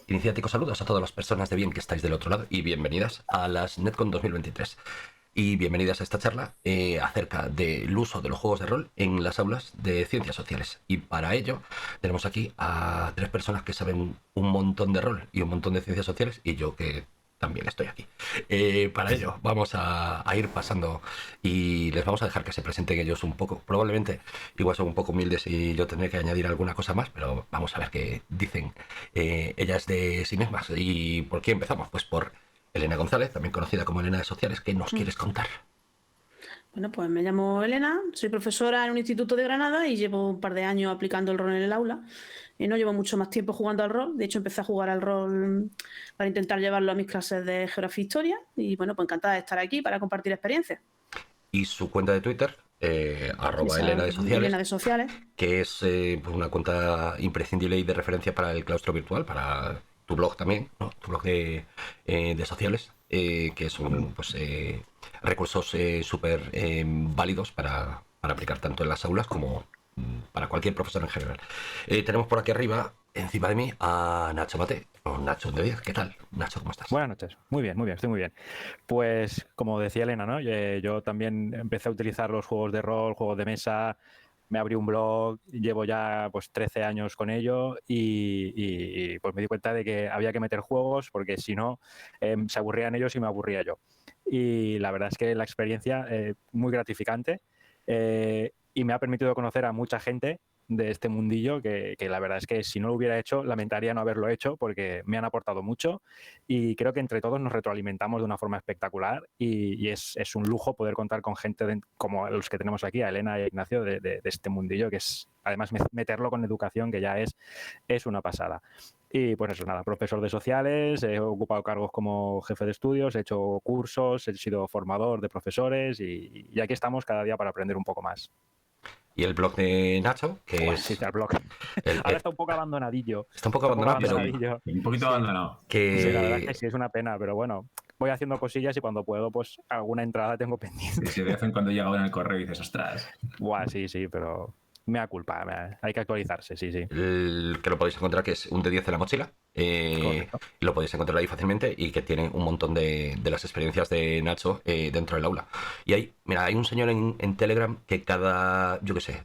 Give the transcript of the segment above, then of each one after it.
Iniciáticos saludos a todas las personas de bien que estáis del otro lado y bienvenidas a las NetCon 2023. Y bienvenidas a esta charla acerca del uso de los juegos de rol en las aulas de ciencias sociales. Y para ello tenemos aquí a tres personas que saben un montón de rol y un montón de ciencias sociales y yo que también estoy aquí. Para ello vamos a ir pasando y les vamos a dejar que se presenten ellos un poco. Probablemente igual son un poco humildes y yo tendré que añadir alguna cosa más, pero vamos a ver qué dicen ellas de sí mismas. ¿Y por qué empezamos? Pues por Elena González, también conocida como Elena de Sociales. ¿Qué nos quieres contar? Bueno, pues me llamo Elena, soy profesora en un instituto de Granada y llevo un par de años aplicando el rol en el aula. Y no llevo mucho más tiempo jugando al rol. De hecho, empecé a jugar al rol para intentar llevarlo a mis clases de geografía e historia. Y bueno, pues encantada de estar aquí para compartir experiencias. Y su cuenta de Twitter, Esa Elena de Sociales, Elena de Sociales. que es pues una cuenta imprescindible y de referencia para el claustro virtual, para tu blog también, ¿no? Tu blog de sociales, que son pues, recursos súper válidos para aplicar tanto en las aulas como para cualquier profesor en general. Tenemos por aquí arriba, encima de mí, a Nacho Mate, o Nacho de 10. ¿Qué tal? Nacho, ¿cómo estás? Buenas noches. Muy bien, estoy muy bien. Pues como decía Elena, ¿no? Yo también empecé a utilizar los juegos de rol, juegos de mesa, me abrí un blog, llevo ya pues 13 años con ello y, pues me di cuenta de que había que meter juegos porque si no se aburrían ellos y me aburría yo. Y la verdad es que la experiencia muy gratificante y me ha permitido conocer a mucha gente de este mundillo que la verdad es que si no lo hubiera hecho lamentaría no haberlo hecho porque me han aportado mucho y creo que entre todos nos retroalimentamos de una forma espectacular y es un lujo poder contar con gente como los que tenemos aquí, a Elena y a Ignacio, de este mundillo, que es además meterlo con educación, que ya es una pasada. Y pues eso, nada, profesor de sociales, he ocupado cargos como jefe de estudios, he hecho cursos, he sido formador de profesores y aquí estamos cada día para aprender un poco más. Y el blog de Nacho, que Sí, es... el blog. El, Ahora está un poco abandonadillo. está un poco Está un poco abandonado, pero abandonadillo. Un poquito Sí, abandonado. sí, la verdad es que que sí, es una pena, pero bueno, voy haciendo cosillas y cuando puedo, pues alguna entrada tengo pendiente. Sí, de vez en cuando llega uno en el correo y dices, ostras. Buah, sí, pero me da culpa, hay que actualizarse, sí. que lo podéis encontrar, que es un D10 de la mochila. Correcto. Lo podéis encontrar ahí fácilmente y que tiene un montón de las experiencias de Nacho dentro del aula. Y hay un señor en Telegram que yo qué sé,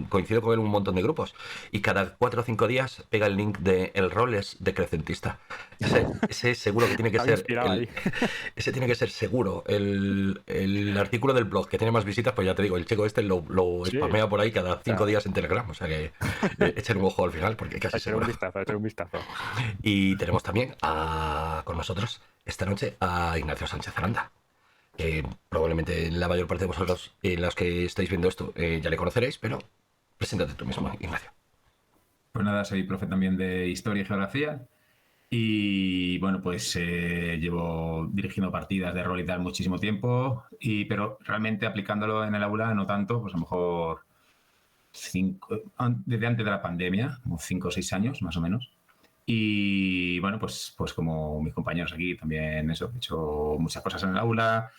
coincido con él en un montón de grupos y cada 4 o 5 días pega el link de el rol es decrecentista. Ese seguro que tiene que Está ser inspirado ahí. ese tiene que ser seguro el artículo del blog que tiene más visitas. Pues ya te digo, el chico este lo Sí. spamea por ahí cada 5 Claro. días en Telegram, o sea que echen un ojo al final porque casi Echar un seguro. vistazo. Y tenemos también con nosotros esta noche a Ignacio Sánchez Aranda, que probablemente la mayor parte de vosotros, los que estáis viendo esto, ya le conoceréis, pero preséntate tú mismo, Ignacio. Pues nada, soy profe también de historia y geografía. Y bueno, pues llevo dirigiendo partidas de rol y tal muchísimo tiempo, pero realmente aplicándolo en el aula no tanto, pues a lo mejor desde antes de la pandemia, como 5 o 6 años más o menos. Y bueno, pues como mis compañeros aquí también eso, he hecho muchas cosas en el aula.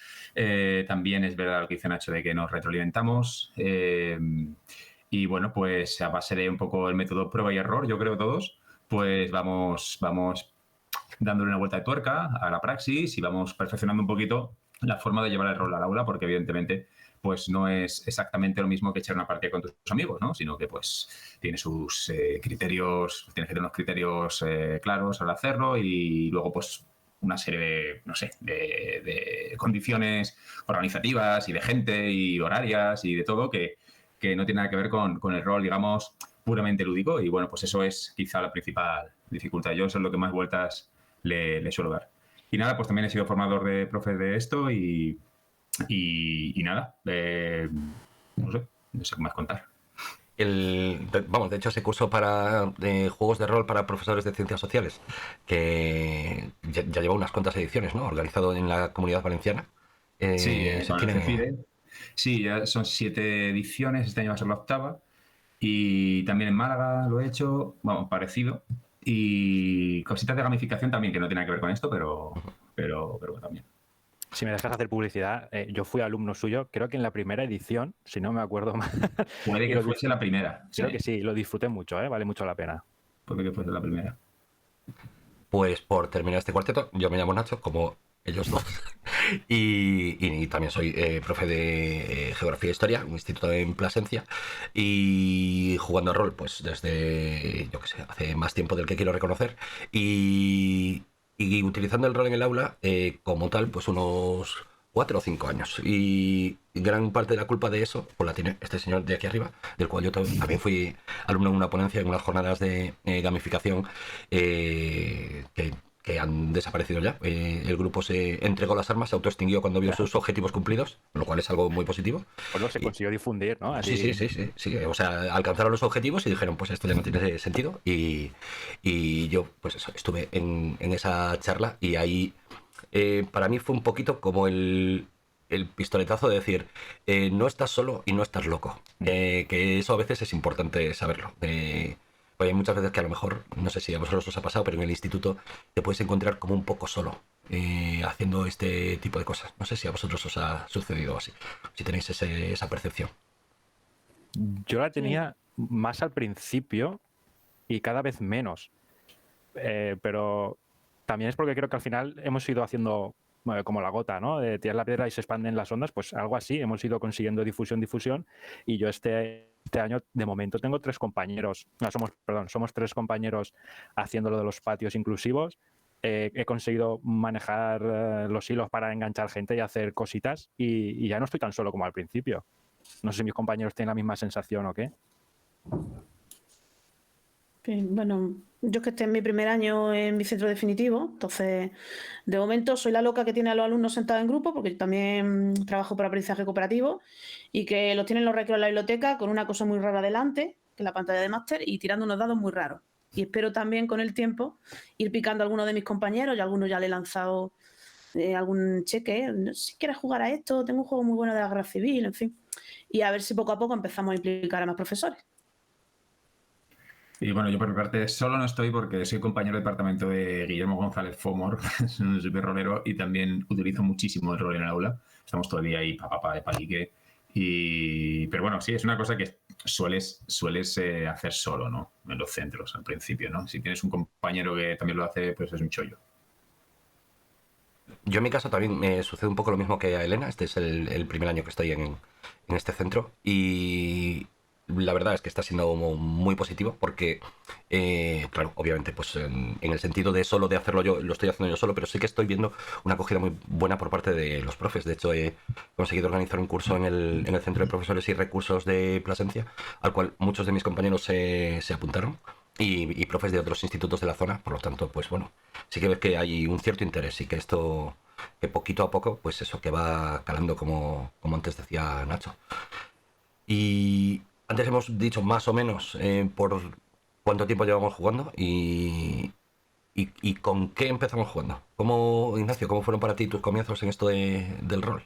También es verdad lo que dice Nacho de que nos retroalimentamos. Y bueno, pues a base de un poco el método prueba y error, yo creo todos, pues vamos dándole una vuelta de tuerca a la praxis y vamos perfeccionando un poquito la forma de llevar el rol al aula, porque evidentemente pues no es exactamente lo mismo que echar una partida con tus amigos, ¿no? Sino que pues tiene sus criterios, tienes que tener unos criterios claros al hacerlo y luego pues una serie de, no sé, de condiciones organizativas y de gente y horarias y de todo que no tiene nada que ver con el rol, digamos, puramente lúdico. Y bueno, pues eso es quizá la principal dificultad. Yo eso es lo que más vueltas le suelo dar. Y nada, pues también he sido formador de profes de esto y nada, no sé qué más contar. Vamos, de hecho, ese curso para juegos de rol para profesores de ciencias sociales, que ya lleva unas cuantas ediciones, ¿no? Organizado en la Comunidad Valenciana. Sí, Se con el tiene... CEFIDE. Sí, ya son 7 ediciones, este año va a ser la 8ª. Y también en Málaga lo he hecho, bueno, parecido. Y cositas de gamificación también, que no tiene que ver con esto, pero bueno, también. Si me dejas hacer publicidad, yo fui alumno suyo, creo que en la primera edición, si no me acuerdo mal. Puede que fuese la primera. Creo que sí, lo disfruté mucho, vale mucho la pena. Puede que fuese la primera. pues por terminar este cuarteto, yo me llamo Nacho, como ellos dos. Y también soy profe de Geografía e Historia, un instituto en Plasencia. Y jugando a rol, pues desde, yo qué sé, hace más tiempo del que quiero reconocer. Y utilizando el rol en el aula, como tal, pues unos 4 o 5 años. Y gran parte de la culpa de eso, pues la tiene este señor de aquí arriba, del cual yo también fui alumno en una ponencia en unas jornadas de gamificación que han desaparecido ya. El grupo se entregó las armas, se autoextinguió cuando vio sus objetivos cumplidos, lo cual es algo muy positivo. Pues no se Y- consiguió difundir, ¿no? Sí, Así, sí. O sea, alcanzaron los objetivos y dijeron, pues esto ya no tiene sentido. Y yo, pues eso, estuve en esa charla y ahí para mí fue un poquito como el pistoletazo de decir, no estás solo y no estás loco. Que eso a veces es importante saberlo. Pues hay muchas veces que a lo mejor, no sé si a vosotros os ha pasado, pero en el instituto te puedes encontrar como un poco solo haciendo este tipo de cosas. No sé si a vosotros os ha sucedido así, si tenéis esa percepción. yo la tenía más al principio y cada vez menos. Pero también es porque creo que al final hemos ido haciendo como la gota, ¿no? De tirar la piedra y se expanden las ondas, pues algo así. Hemos ido consiguiendo difusión. Y yo este año, de momento, tengo 3 compañeros. No, somos 3 compañeros haciendo lo de los patios inclusivos. He conseguido manejar los hilos para enganchar gente y hacer cositas. Y ya no estoy tan solo como al principio. No sé si mis compañeros tienen la misma sensación o qué. Bueno, yo es que este es mi primer año en mi centro definitivo, entonces de momento soy la loca que tiene a los alumnos sentados en grupo, porque yo también trabajo por aprendizaje cooperativo y que los tienen los recreos en la biblioteca con una cosa muy rara delante, que es la pantalla de máster, y tirando unos dados muy raros. Y espero también con el tiempo ir picando a algunos de mis compañeros, y a algunos ya le he lanzado algún cheque, si quieres jugar a esto, tengo un juego muy bueno de la guerra civil, en fin. Y a ver si poco a poco empezamos a implicar a más profesores. Y bueno, yo por mi parte solo no estoy porque soy compañero de departamento de Guillermo González Fomor, es un super rolero, y también utilizo muchísimo el rol en el aula. Estamos todo el día ahí, papá, de palique. Pero bueno, sí, es una cosa que sueles hacer solo, ¿no? En los centros, al principio, ¿no? Si tienes un compañero que también lo hace, pues es un chollo. Yo en mi caso también me sucede un poco lo mismo que a Elena. Este es el primer año que estoy en este centro y la verdad es que está siendo muy positivo porque, claro, obviamente, pues en el sentido de solo de hacerlo yo, lo estoy haciendo yo solo, pero sí que estoy viendo una acogida muy buena por parte de los profes. De hecho, he conseguido organizar un curso en el Centro de Profesores y Recursos de Plasencia, al cual muchos de mis compañeros se apuntaron. Y profes de otros institutos de la zona, por lo tanto, pues bueno, sí que ves que hay un cierto interés y que esto, que poquito a poco, pues eso, que va calando como antes decía Nacho. Y antes hemos dicho más o menos por cuánto tiempo llevamos jugando y con qué empezamos jugando. ¿Cómo, Ignacio, cómo fueron para ti tus comienzos en esto del rol?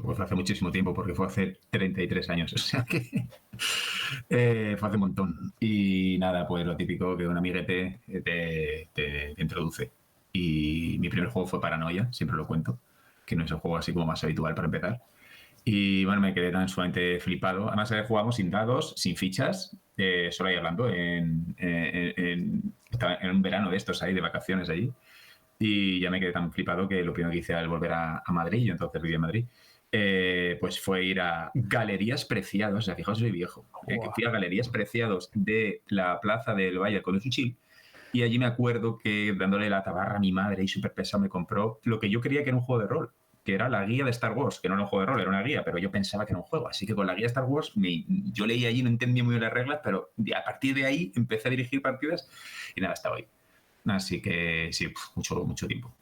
Pues hace muchísimo tiempo, porque fue hace 33 años, o sea que fue hace un montón. Y nada, pues lo típico que un amiguete te introduce. Y mi primer juego fue Paranoia, siempre lo cuento, que no es el juego así como más habitual para empezar. Y bueno, me quedé tan sumamente flipado. Además, jugamos sin dados, sin fichas, solo ahí hablando, estaba en un verano de estos ahí, de vacaciones allí. Y ya me quedé tan flipado que lo primero que hice al volver a Madrid, yo entonces vivía en Madrid, pues fue ir a Galerías Preciados. O sea, fijaos, soy viejo. Que fui a Galerías Preciados de la Plaza del Valle del Conde Suchil. Y allí me acuerdo que dándole la tabarra a mi madre y súper pesado me compró lo que yo creía que era un juego de rol, que era la guía de Star Wars, que no era un juego de rol, era una guía, pero yo pensaba que era un juego. Así que con la guía de Star Wars, yo leí allí, no entendía muy bien las reglas, pero a partir de ahí empecé a dirigir partidas y nada, hasta hoy. Así que sí, mucho tiempo.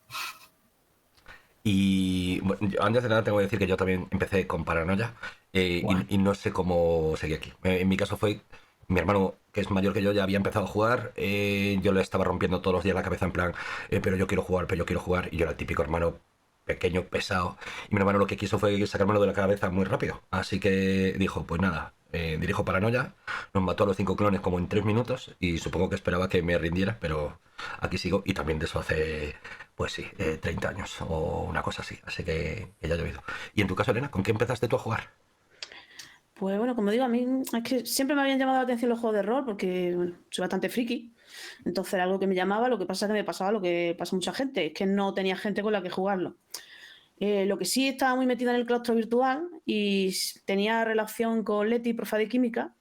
Y bueno, antes de nada tengo que decir que yo también empecé con Paranoia y no sé cómo seguí aquí. En mi caso fue mi hermano, que es mayor que yo, ya había empezado a jugar. Yo le estaba rompiendo todos los días la cabeza en plan, pero yo quiero jugar, pero yo quiero jugar. Y yo era el típico hermano pequeño, pesado. Y mi hermano lo que quiso fue sacármelo de la cabeza muy rápido. Así que dijo, pues nada, dirijo Paranoia. Nos mató a los 5 clones como en 3 minutos. Y supongo que esperaba que me rindiera, pero aquí sigo. Y también de eso hace, pues sí, 30 años o una cosa así. Así que ya ha llovido. Y en tu caso, Elena, ¿con qué empezaste tú a jugar? Pues bueno, como digo, a mí es que siempre me habían llamado la atención los juegos de rol porque bueno, soy bastante friki. Entonces era algo que me llamaba, lo que pasa que me pasaba lo que pasa a mucha gente, es que no tenía gente con la que jugarlo. Lo que sí estaba muy metida en el claustro virtual y tenía relación con Leti, profe de química.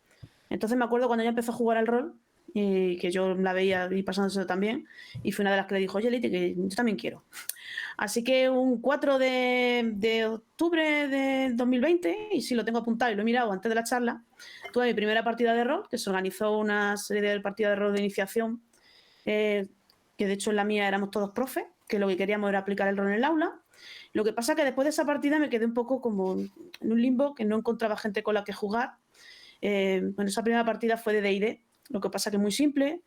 Entonces me acuerdo cuando ella empezó a jugar al rol, y que yo la veía y pasándose también, y fue una de las que le dijo, oye Leti, que yo también quiero. Así que un 4 de octubre de 2020, y sí lo tengo apuntado y lo he mirado antes de la charla, tuve mi primera partida de rol, que se organizó una serie de partidas de rol de iniciación, que de hecho en la mía éramos todos profes, que lo que queríamos era aplicar el rol en el aula. Lo que pasa es que después de esa partida me quedé un poco como en un limbo, que no encontraba gente con la que jugar. Bueno, esa primera partida fue de D&D, lo que pasa que es muy simple.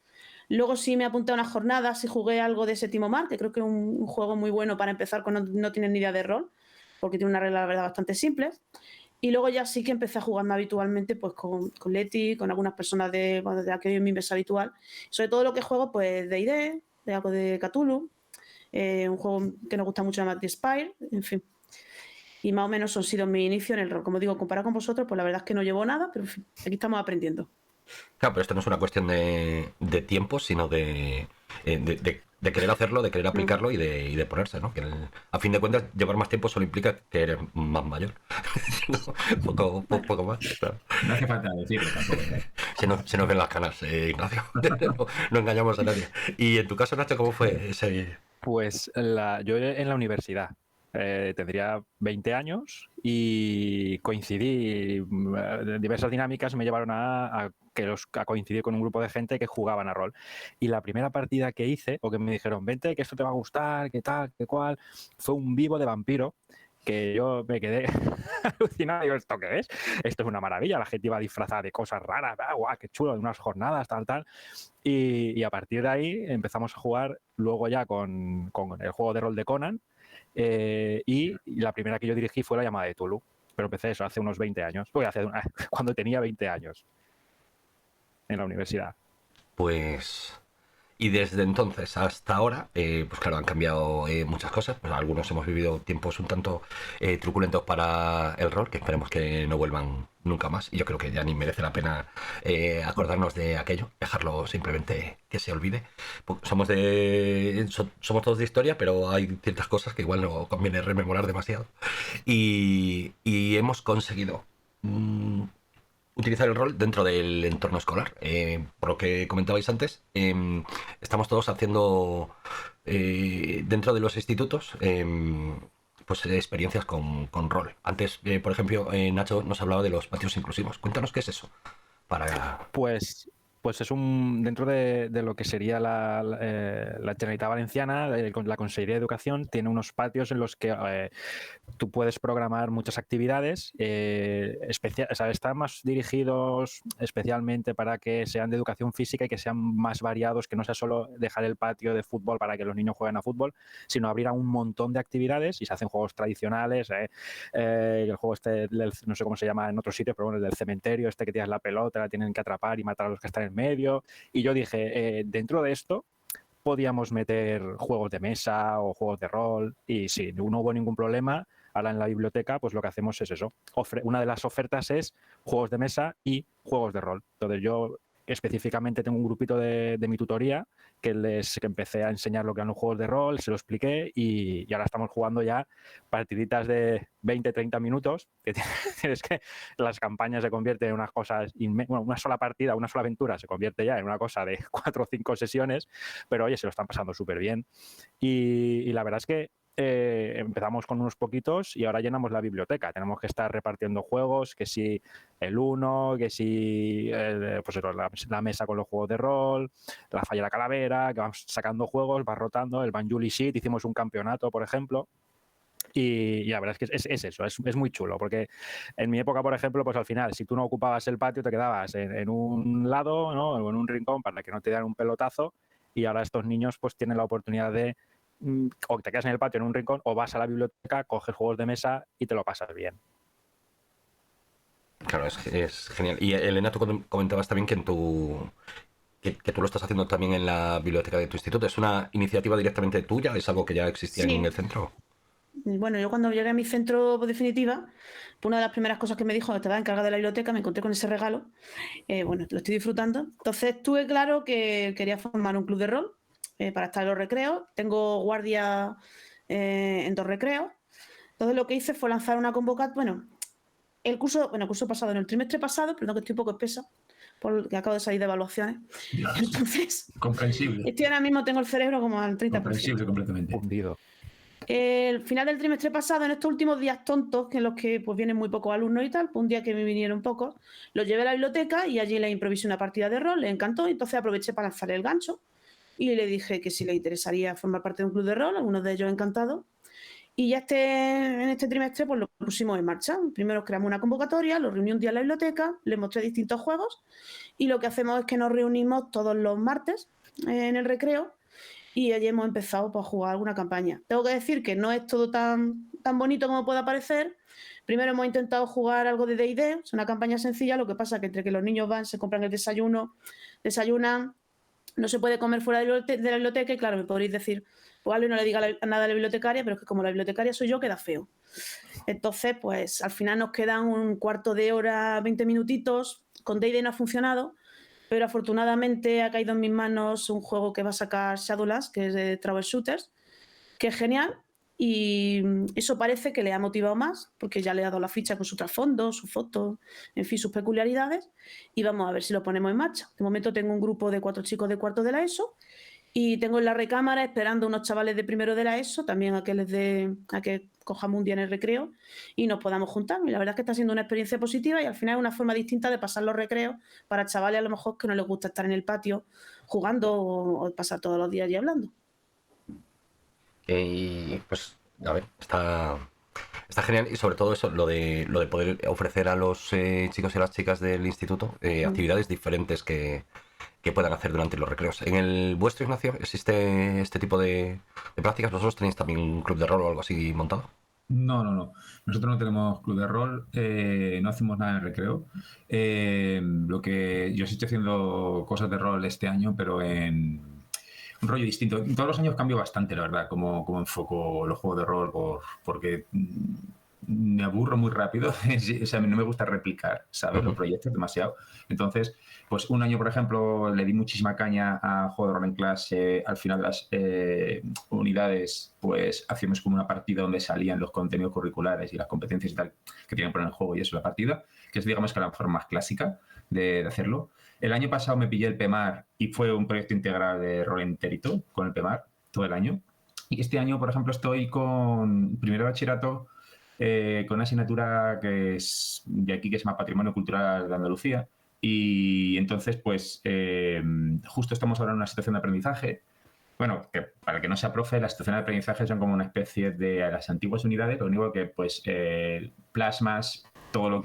Luego sí me apunté a unas jornadas y jugué algo de Séptimo Mar, que creo que es un juego muy bueno para empezar cuando no tienes ni idea de rol, porque tiene una regla, la verdad, bastante simples. Y luego ya sí que empecé a jugar más habitualmente pues con Leti, con algunas personas de la que hoy es mi mesa habitual. Sobre todo lo que juego, pues D&D, de algo de Cthulhu, un juego que nos gusta mucho, llamado The Spire, en fin. Y más o menos han sido mi inicio en el rol. Como digo, comparado con vosotros, pues la verdad es que no llevo nada, pero en fin, aquí estamos aprendiendo. Claro, pero esto no es una cuestión de tiempo, sino de querer hacerlo, de querer aplicarlo y de ponerse, ¿no? Que a fin de cuentas, llevar más tiempo solo implica que eres más mayor. poco más. Claro. No hace falta decirlo tampoco. Se nos ven las canas, Ignacio. No engañamos a nadie. Y en tu caso, Nacho, ¿cómo fue ese...? Pues yo en la universidad. Tendría 20 años y coincidí, diversas dinámicas me llevaron a coincidir con un grupo de gente que jugaban a rol. Y la primera partida que hice, o que me dijeron, vente, que esto te va a gustar, que tal, que cual, fue un vivo de vampiro, que yo me quedé alucinado. Digo, ¿esto qué es? Esto es una maravilla. La gente iba disfrazada de cosas raras, guau, qué chulo, de unas jornadas, tal. Y a partir de ahí empezamos a jugar luego ya con el juego de rol de Conan. Y la primera que yo dirigí fue La llamada de Tulu, pero empecé eso hace unos 20 años, cuando tenía 20 años en la universidad. Pues... Y desde entonces hasta ahora, pues claro, han cambiado muchas cosas. Pues algunos hemos vivido tiempos un tanto truculentos para el rol, que esperemos que no vuelvan nunca más. Y yo creo que ya ni merece la pena acordarnos de aquello, dejarlo simplemente que se olvide. Somos todos de historia, pero hay ciertas cosas que igual no conviene rememorar demasiado. Y hemos conseguido... utilizar el rol dentro del entorno escolar. Por lo que comentabais antes, estamos todos haciendo dentro de los institutos pues experiencias con rol. Antes, por ejemplo, Nacho nos hablaba de los patios inclusivos. Cuéntanos qué es eso. Pues es dentro de lo que sería la Generalitat Valenciana, la Consellería de Educación, tiene unos patios en los que tú puedes programar muchas actividades, están más dirigidos especialmente para que sean de educación física y que sean más variados, que no sea solo dejar el patio de fútbol para que los niños jueguen a fútbol, sino abrir a un montón de actividades y se hacen juegos tradicionales, el juego no sé cómo se llama en otros sitios, pero bueno, el del cementerio, que tiras la pelota, la tienen que atrapar y matar a los que están en medio. Y yo dije, dentro de esto podíamos meter juegos de mesa o juegos de rol, y sí, no hubo ningún problema. Ahora en la biblioteca pues lo que hacemos es eso, una de las ofertas es juegos de mesa y juegos de rol. Entonces yo específicamente tengo un grupito de mi tutoría que empecé a enseñar lo que eran los juegos de rol, se lo expliqué y ahora estamos jugando ya partiditas de 20-30 minutos, que es que las campañas se convierten en unas cosas, una sola partida, una sola aventura se convierte ya en una cosa de 4 o 5 sesiones, pero oye, se lo están pasando súper bien. Y la verdad es que empezamos con unos poquitos y ahora llenamos la biblioteca. Tenemos que estar repartiendo juegos, que si el Uno, que si pues eso, la mesa con los juegos de rol, la falla de la calavera, que vamos sacando juegos, va rotando, el Banjuli Sheet, hicimos un campeonato, por ejemplo. Y la verdad es que es eso, es muy chulo, porque en mi época, por ejemplo, pues al final, si tú no ocupabas el patio, te quedabas en un lado, ¿no? O en un rincón para que no te dieran un pelotazo, y ahora estos niños pues tienen la oportunidad de o te quedas en el patio en un rincón o vas a la biblioteca, coges juegos de mesa y te lo pasas bien. Claro, es genial. Y Elena, tú comentabas también que que tú lo estás haciendo también en la biblioteca de tu instituto. ¿Es una iniciativa directamente tuya? ¿Es algo que ya existía en el centro? Y bueno, yo cuando llegué a mi centro definitiva, pues una de las primeras cosas que me dijo, te vas a encargar de la biblioteca, me encontré con ese regalo. Bueno, lo estoy disfrutando. Entonces tuve claro que quería formar un club de rol para estar en los recreos. Tengo guardia en 2 recreos. Entonces lo que hice fue lanzar una convocatoria. Bueno, el curso pasado, en el trimestre pasado, perdón que estoy un poco espesa, porque acabo de salir de evaluaciones. Dios, Entonces, comprensible. ahora mismo tengo el cerebro como al 30%. Comprensible completamente. Hundido. El final del trimestre pasado, en estos últimos días tontos, que en los que pues vienen muy pocos alumnos y tal, pues un día que me vinieron pocos, los llevé a la biblioteca y allí le improvisé una partida de rol, le encantó, y entonces aproveché para lanzarle el gancho y le dije que si le interesaría formar parte de un club de rol, algunos de ellos encantados. Y ya en este trimestre pues lo pusimos en marcha. Primero creamos una convocatoria, lo reuní un día en la biblioteca, le mostré distintos juegos y lo que hacemos es que nos reunimos todos los martes en el recreo y allí hemos empezado pues, a jugar alguna campaña. Tengo que decir que no es todo tan bonito como pueda parecer. Primero hemos intentado jugar algo de D&D, es una campaña sencilla, lo que pasa que entre que los niños van, se compran el desayuno, desayunan, no se puede comer fuera de la biblioteca y claro, me podréis decir, pues vale, no le diga nada a la bibliotecaria, pero es que como la bibliotecaria soy yo, queda feo. Entonces, pues al final nos quedan un cuarto de hora, 20 minutitos, con D&D no ha funcionado, pero afortunadamente ha caído en mis manos un juego que va a sacar Shadowlands, que es de Travel Shooters, que es genial y eso parece que le ha motivado más, porque ya le ha dado la ficha con su trasfondo, su foto, en fin, sus peculiaridades y vamos a ver si lo ponemos en marcha. De momento tengo un grupo de 4 chicos de cuarto de la ESO y tengo en la recámara esperando unos chavales de primero de la ESO, también a que cojamos un día en el recreo y nos podamos juntar. Y la verdad es que está siendo una experiencia positiva y al final es una forma distinta de pasar los recreos para chavales a lo mejor que no les gusta estar en el patio jugando o pasar todos los días allí hablando. Y pues, a ver, está genial y sobre todo eso, lo de poder ofrecer a los chicos y a las chicas del instituto actividades diferentes que puedan hacer durante los recreos. ¿En el vuestro, Ignacio, existe este tipo de prácticas? ¿Vosotros tenéis también un club de rol o algo así montado? No. Nosotros no tenemos club de rol, no hacemos nada en el recreo. Lo que yo sí estoy haciendo cosas de rol este año, pero en un rollo distinto. Todos los años cambio bastante, la verdad, cómo enfoco los juegos de rol, porque me aburro muy rápido. O sea, no me gusta replicar, ¿sabes? Los proyectos demasiado. Entonces, pues un año, por ejemplo, le di muchísima caña a juego de rol en clase. Al final de las unidades, pues hacíamos como una partida donde salían los contenidos curriculares y las competencias y tal que tenían que poner en juego y eso, la partida, que es, digamos, que la forma más clásica de hacerlo. El año pasado me pillé el PEMAR y fue un proyecto integral de rol enterito con el PEMAR todo el año. Y este año, por ejemplo, estoy con primero de bachillerato con una asignatura que es de aquí, que se llama Patrimonio Cultural de Andalucía. Y entonces, pues, justo estamos ahora en una situación de aprendizaje. Bueno, que para el que no sea profe, las situaciones de aprendizaje son como una especie de las antiguas unidades, lo único que, pues, plasmas todos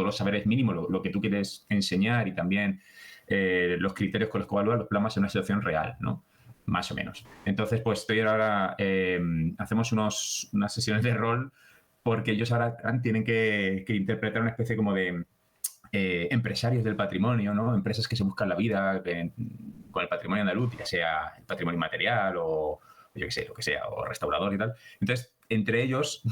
los saberes mínimos, lo que tú quieres enseñar y también los criterios con los que evalúas los plasmas en una situación real, ¿no? Más o menos. Entonces, pues estoy ahora, hacemos unas sesiones de rol porque ellos ahora tienen que interpretar una especie como de empresarios del patrimonio, ¿no? Empresas que se buscan la vida con el patrimonio andaluz, ya sea el patrimonio inmaterial o yo qué sé, lo que sea, o restaurador y tal. Entonces, entre ellos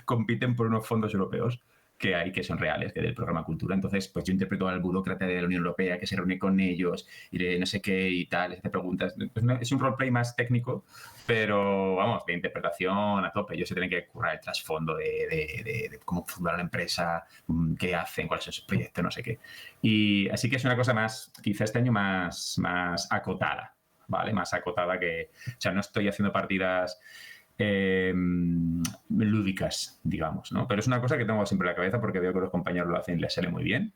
compiten por unos fondos europeos que hay, que son reales, que del programa Cultura. Entonces, pues yo interpreto al burócrata de la Unión Europea que se reúne con ellos y le no sé qué y tal, les hace preguntas. Es un roleplay más técnico, pero vamos, de interpretación a tope. Ellos se tienen que currar el trasfondo de cómo fundar la empresa, qué hacen, cuáles son sus proyectos, no sé qué. Y así que es una cosa más, quizá este año más acotada, ¿vale? Más acotada que... O sea, no estoy haciendo partidas lúdicas, digamos, ¿no? Pero es una cosa que tengo siempre en la cabeza porque veo que los compañeros lo hacen y les sale muy bien.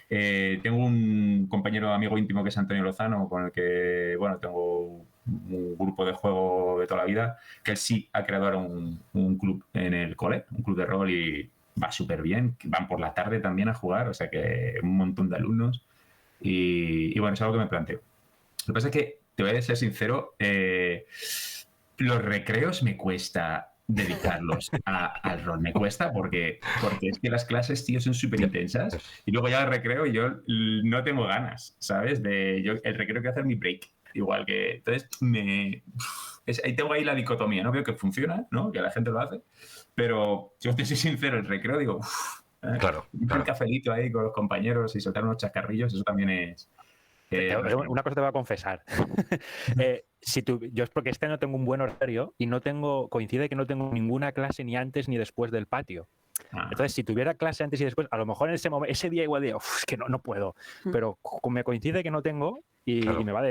Tengo un compañero amigo íntimo que es Antonio Lozano, con el que, bueno, tengo un grupo de juego de toda la vida, que él sí ha creado ahora un club en el cole, un club de rol y va súper bien. Van por la tarde también a jugar, o sea que un montón de alumnos y bueno, es algo que me planteo. Lo que pasa es que, te voy a ser sincero, los recreos me cuesta dedicarlos al rol. Me cuesta porque es que las clases, tío, son súper intensas y luego ya el recreo y yo no tengo ganas, ¿sabes? El recreo que hacer mi break. Igual que... Entonces, ahí tengo ahí la dicotomía, ¿no? Veo que funciona, ¿no? Que la gente lo hace, pero yo te soy sincero, el recreo digo, uff, Claro, un claro. cafelito ahí con los compañeros y soltar unos chascarrillos, eso también es... Una cosa te voy a confesar. Yo es porque este año tengo un buen horario y coincide que no tengo ninguna clase ni antes ni después del patio. Entonces, si tuviera clase antes y después, a lo mejor en ese día igual digo, es que no puedo. Pero me coincide que no tengo y me va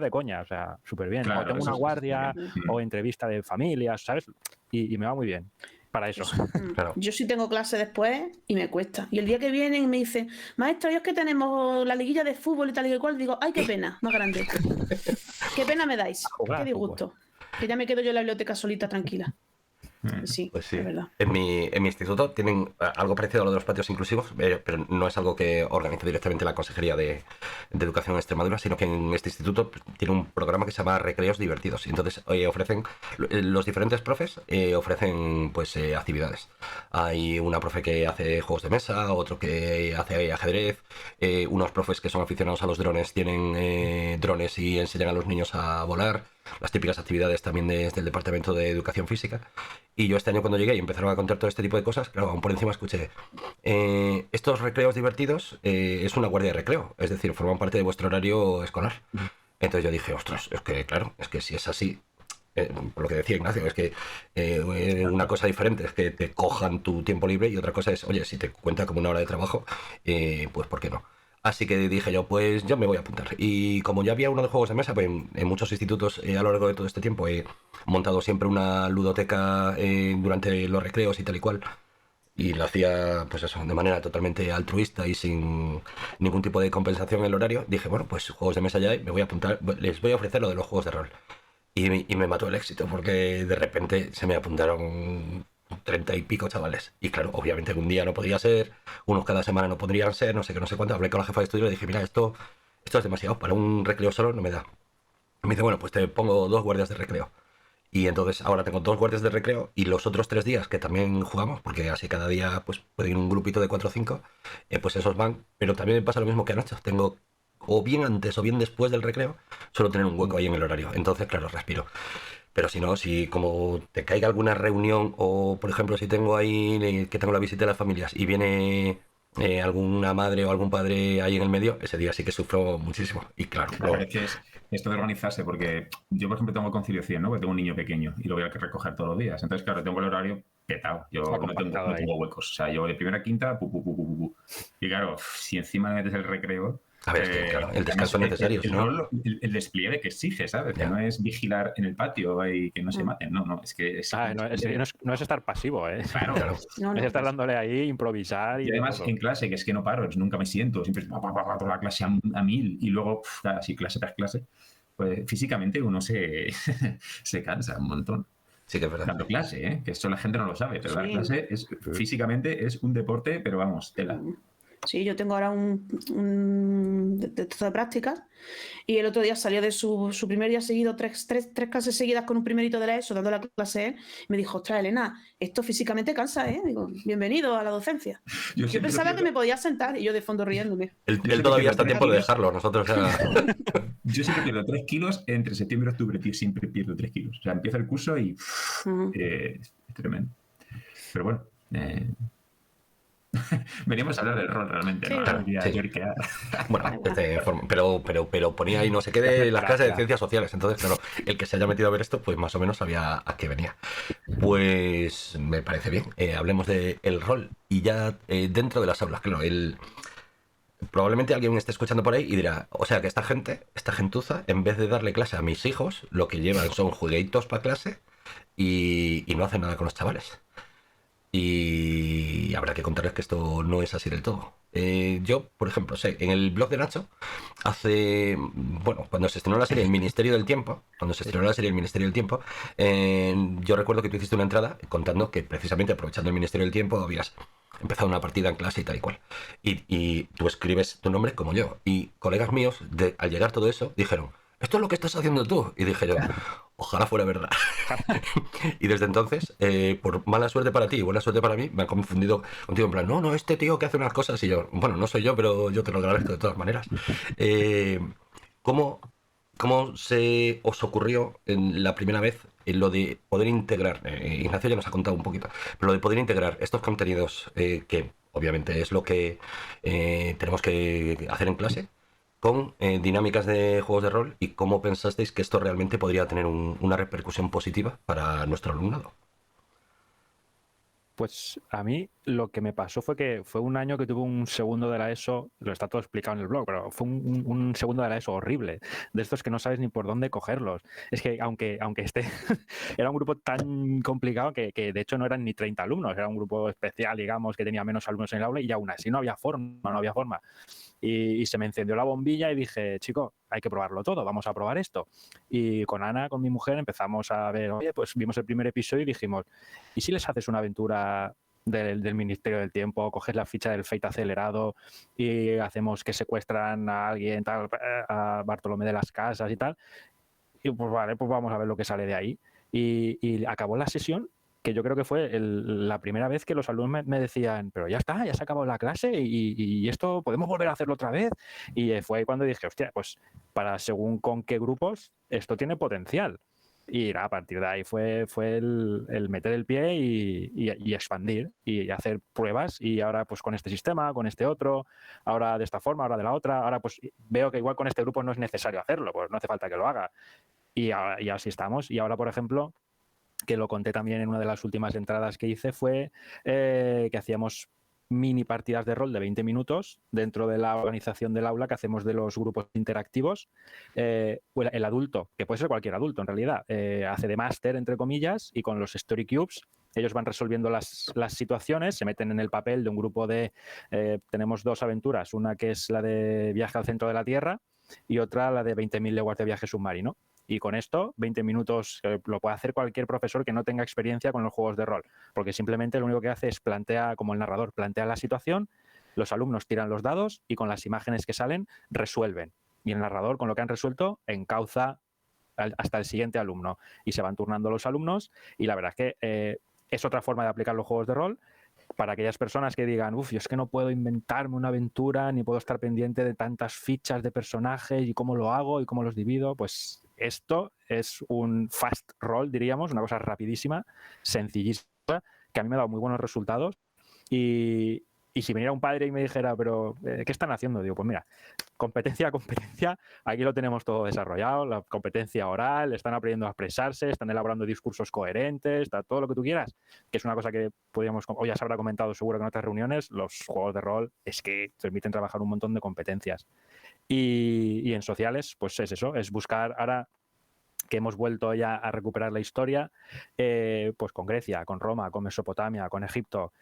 de coña, o sea, súper bien. Claro, O tengo una guardia o entrevista de familias, ¿sabes? Y me va muy bien para eso. Claro. Yo sí tengo clase después y me cuesta. Y el día que vienen me dicen, maestra, yo es que tenemos la liguilla de fútbol y tal y cual, digo, ay, qué pena, más grande. Qué pena me dais, qué disgusto. Que ya me quedo yo en la biblioteca solita, tranquila. Sí, Pues sí. es verdad. En mi instituto tienen algo parecido a lo de los patios inclusivos, pero no es algo que organiza directamente la Consejería de Educación en Extremadura, sino que en este instituto tiene un programa que se llama Recreos Divertidos. Y entonces ofrecen, los diferentes profes ofrecen pues actividades. Hay una profe que hace juegos de mesa, otro que hace ajedrez, unos profes que son aficionados a los drones tienen drones y enseñan a los niños a volar. Las típicas actividades también desde el Departamento de Educación Física. Y yo este año cuando llegué y empezaron a contar todo este tipo de cosas, claro, aún por encima escuché, estos recreos divertidos es una guardia de recreo, es decir, forman parte de vuestro horario escolar. Entonces yo dije, ostras, es que claro, es que si es así, por lo que decía Ignacio, es que una cosa diferente es que te cojan tu tiempo libre y otra cosa es, oye, si te cuenta como una hora de trabajo, pues ¿por qué no? Así que dije yo, pues yo me voy a apuntar. Y como ya había uno de juegos de mesa, pues en muchos institutos a lo largo de todo este tiempo he montado siempre una ludoteca durante los recreos y tal y cual. Y lo hacía, pues eso, de manera totalmente altruista y sin ningún tipo de compensación en el horario. Dije, bueno, pues juegos de mesa ya hay, me voy a apuntar, les voy a ofrecer lo de los juegos de rol. Y me mató el éxito, porque de repente se me apuntaron 30 y pico chavales. Y claro, obviamente un día no podía ser, unos cada semana no podrían ser, no sé qué, no sé cuánto. Hablé con la jefa de estudio y le dije, mira, esto es demasiado, para un recreo solo no me da. Me dice, bueno, pues te pongo 2 guardias de recreo. Y entonces ahora tengo 2 guardias de recreo y los otros 3 días que también jugamos, porque así cada día pues puede ir un grupito de 4 o 5, pues esos van. Pero también me pasa lo mismo que anoche. Tengo o bien antes o bien después del recreo, suelo tener un hueco ahí en el horario. Entonces, claro, respiro. Pero si no, si como te caiga alguna reunión o, por ejemplo, si tengo ahí que tengo la visita de las familias y viene alguna madre o algún padre ahí en el medio, ese día sí que sufro muchísimo. Y claro, Es que es esto de organizarse, porque yo, por ejemplo, tengo conciliación, ¿no? Porque tengo un niño pequeño y lo voy a recoger todos los días. Entonces, claro, tengo el horario petado. Yo no tengo huecos. O sea, yo de primera a quinta, Y claro, si encima me metes el recreo... A ver, es que, claro, el descanso es necesario. El despliegue que exige, ¿sabes? Que no es vigilar en el patio y que no se maten. No, es que... no es estar pasivo, ¿eh? Claro. Es estar dándole ahí, improvisar. Y además en clase, que es que no paro, nunca me siento, siempre toda la clase a 1000 y luego, así clase tras clase, pues físicamente uno se cansa un montón. Sí que es verdad. Dando clase, ¿eh? Que esto la gente no lo sabe, pero la clase físicamente es un deporte, pero vamos, tela. Sí, yo tengo ahora un de prácticas y el otro día salió de su primer día seguido, tres clases seguidas con un primerito de la ESO, dando la clase él, y me dijo, ostras, Elena, esto físicamente cansa, ¿eh? Digo, bienvenido a la docencia. Yo pensaba que me podía sentar y yo de fondo riéndome. Él todavía está a tiempo de dejarlo, nosotros ya... Yo siempre pierdo 3 kilos entre septiembre y octubre, tío, siempre pierdo 3 kilos. O sea, empieza el curso y es tremendo. Pero bueno... Veníamos a hablar del rol realmente, sí, ¿no? Sí. Bueno, pero ponía ahí no sé qué de las clases de ciencias sociales. Entonces, claro, el que se haya metido a ver esto, pues más o menos sabía a qué venía. Pues me parece bien. Hablemos del rol. Y ya dentro de las aulas, claro, probablemente alguien esté escuchando por ahí y dirá, o sea que esta gentuza, en vez de darle clase a mis hijos, lo que llevan son jueguitos para clase y no hacen nada con los chavales. Y habrá que contarles que esto no es así del todo. Yo, por ejemplo, sé, en el blog de Nacho, cuando se estrenó la serie El Ministerio del Tiempo, yo recuerdo que tú hiciste una entrada contando que precisamente aprovechando el Ministerio del Tiempo habías empezado una partida en clase y tal y cual. Y tú escribes tu nombre como yo. Y colegas míos, al llegar todo eso, dijeron, esto es lo que estás haciendo tú. Y dije yo, ojalá fuera verdad. Y desde entonces, por mala suerte para ti y buena suerte para mí, me han confundido contigo en plan, no, este tío que hace unas cosas. Y yo, bueno, no soy yo, pero yo te lo agradezco de todas maneras. ¿Cómo ¿Cómo se os ocurrió en la primera vez en lo de poder integrar? Ignacio ya nos ha contado un poquito, pero lo de poder integrar estos contenidos, que obviamente es lo que tenemos que hacer en clase, con dinámicas de juegos de rol, y cómo pensasteis que esto realmente podría tener una repercusión positiva para nuestro alumnado. Pues a mí lo que me pasó fue que fue un año que tuve un segundo de la ESO, lo está todo explicado en el blog, pero fue un segundo de la ESO horrible, de estos que no sabes ni por dónde cogerlos. Es que aunque esté, era un grupo tan complicado que de hecho no eran ni 30 alumnos, era un grupo especial, digamos, que tenía menos alumnos en el aula y aún así no había forma. Y se me encendió la bombilla y dije, chico, hay que probarlo todo, vamos a probar esto. Y con Ana, con mi mujer, empezamos a ver, oye, pues vimos el primer episodio y dijimos, ¿y si les haces una aventura del Ministerio del Tiempo, coges la ficha del Fate acelerado y hacemos que secuestran a alguien, tal, a Bartolomé de las Casas y tal? Y pues vale, pues vamos a ver lo que sale de ahí. Y acabó la sesión, que yo creo que fue la primera vez que los alumnos me decían, pero ya está, ya se ha acabado la clase y esto podemos volver a hacerlo otra vez. Y fue ahí cuando dije, hostia, pues para según con qué grupos esto tiene potencial. Y a partir de ahí fue el meter el pie y expandir y hacer pruebas. Y ahora pues con este sistema, con este otro, ahora de esta forma, ahora de la otra. Ahora pues veo que igual con este grupo no es necesario hacerlo, pues no hace falta que lo haga. Y así estamos. Y ahora, por ejemplo, que lo conté también en una de las últimas entradas que hice, fue que hacíamos mini partidas de rol de 20 minutos dentro de la organización del aula que hacemos de los grupos interactivos. El adulto, que puede ser cualquier adulto en realidad, hace de máster, entre comillas, y con los Story Cubes ellos van resolviendo las situaciones, se meten en el papel de un grupo de... tenemos dos aventuras, una que es la de viaje al centro de la Tierra y otra la de 20.000 leguas de viaje submarino. Y con esto, 20 minutos lo puede hacer cualquier profesor que no tenga experiencia con los juegos de rol, porque simplemente lo único que hace es plantea, como el narrador, plantea la situación, los alumnos tiran los dados y con las imágenes que salen resuelven. Y el narrador, con lo que han resuelto, encauza hasta el siguiente alumno. Y se van turnando los alumnos y la verdad es que es otra forma de aplicar los juegos de rol para aquellas personas que digan, uff, yo es que no puedo inventarme una aventura ni puedo estar pendiente de tantas fichas de personajes y cómo lo hago y cómo los divido. Pues esto es un fast roll, diríamos, una cosa rapidísima, sencillísima, que a mí me ha dado muy buenos resultados. Y si viniera un padre y me dijera, pero ¿qué están haciendo? Digo, pues mira, competencia, aquí lo tenemos todo desarrollado, la competencia oral, están aprendiendo a expresarse, están elaborando discursos coherentes, todo lo que tú quieras, que es una cosa que podríamos, o ya se habrá comentado seguro que en otras reuniones, los juegos de rol es que permiten trabajar un montón de competencias. Y en sociales, pues es eso, es buscar ahora que hemos vuelto ya a recuperar la historia, pues con Grecia, con Roma, con Mesopotamia, con Egipto,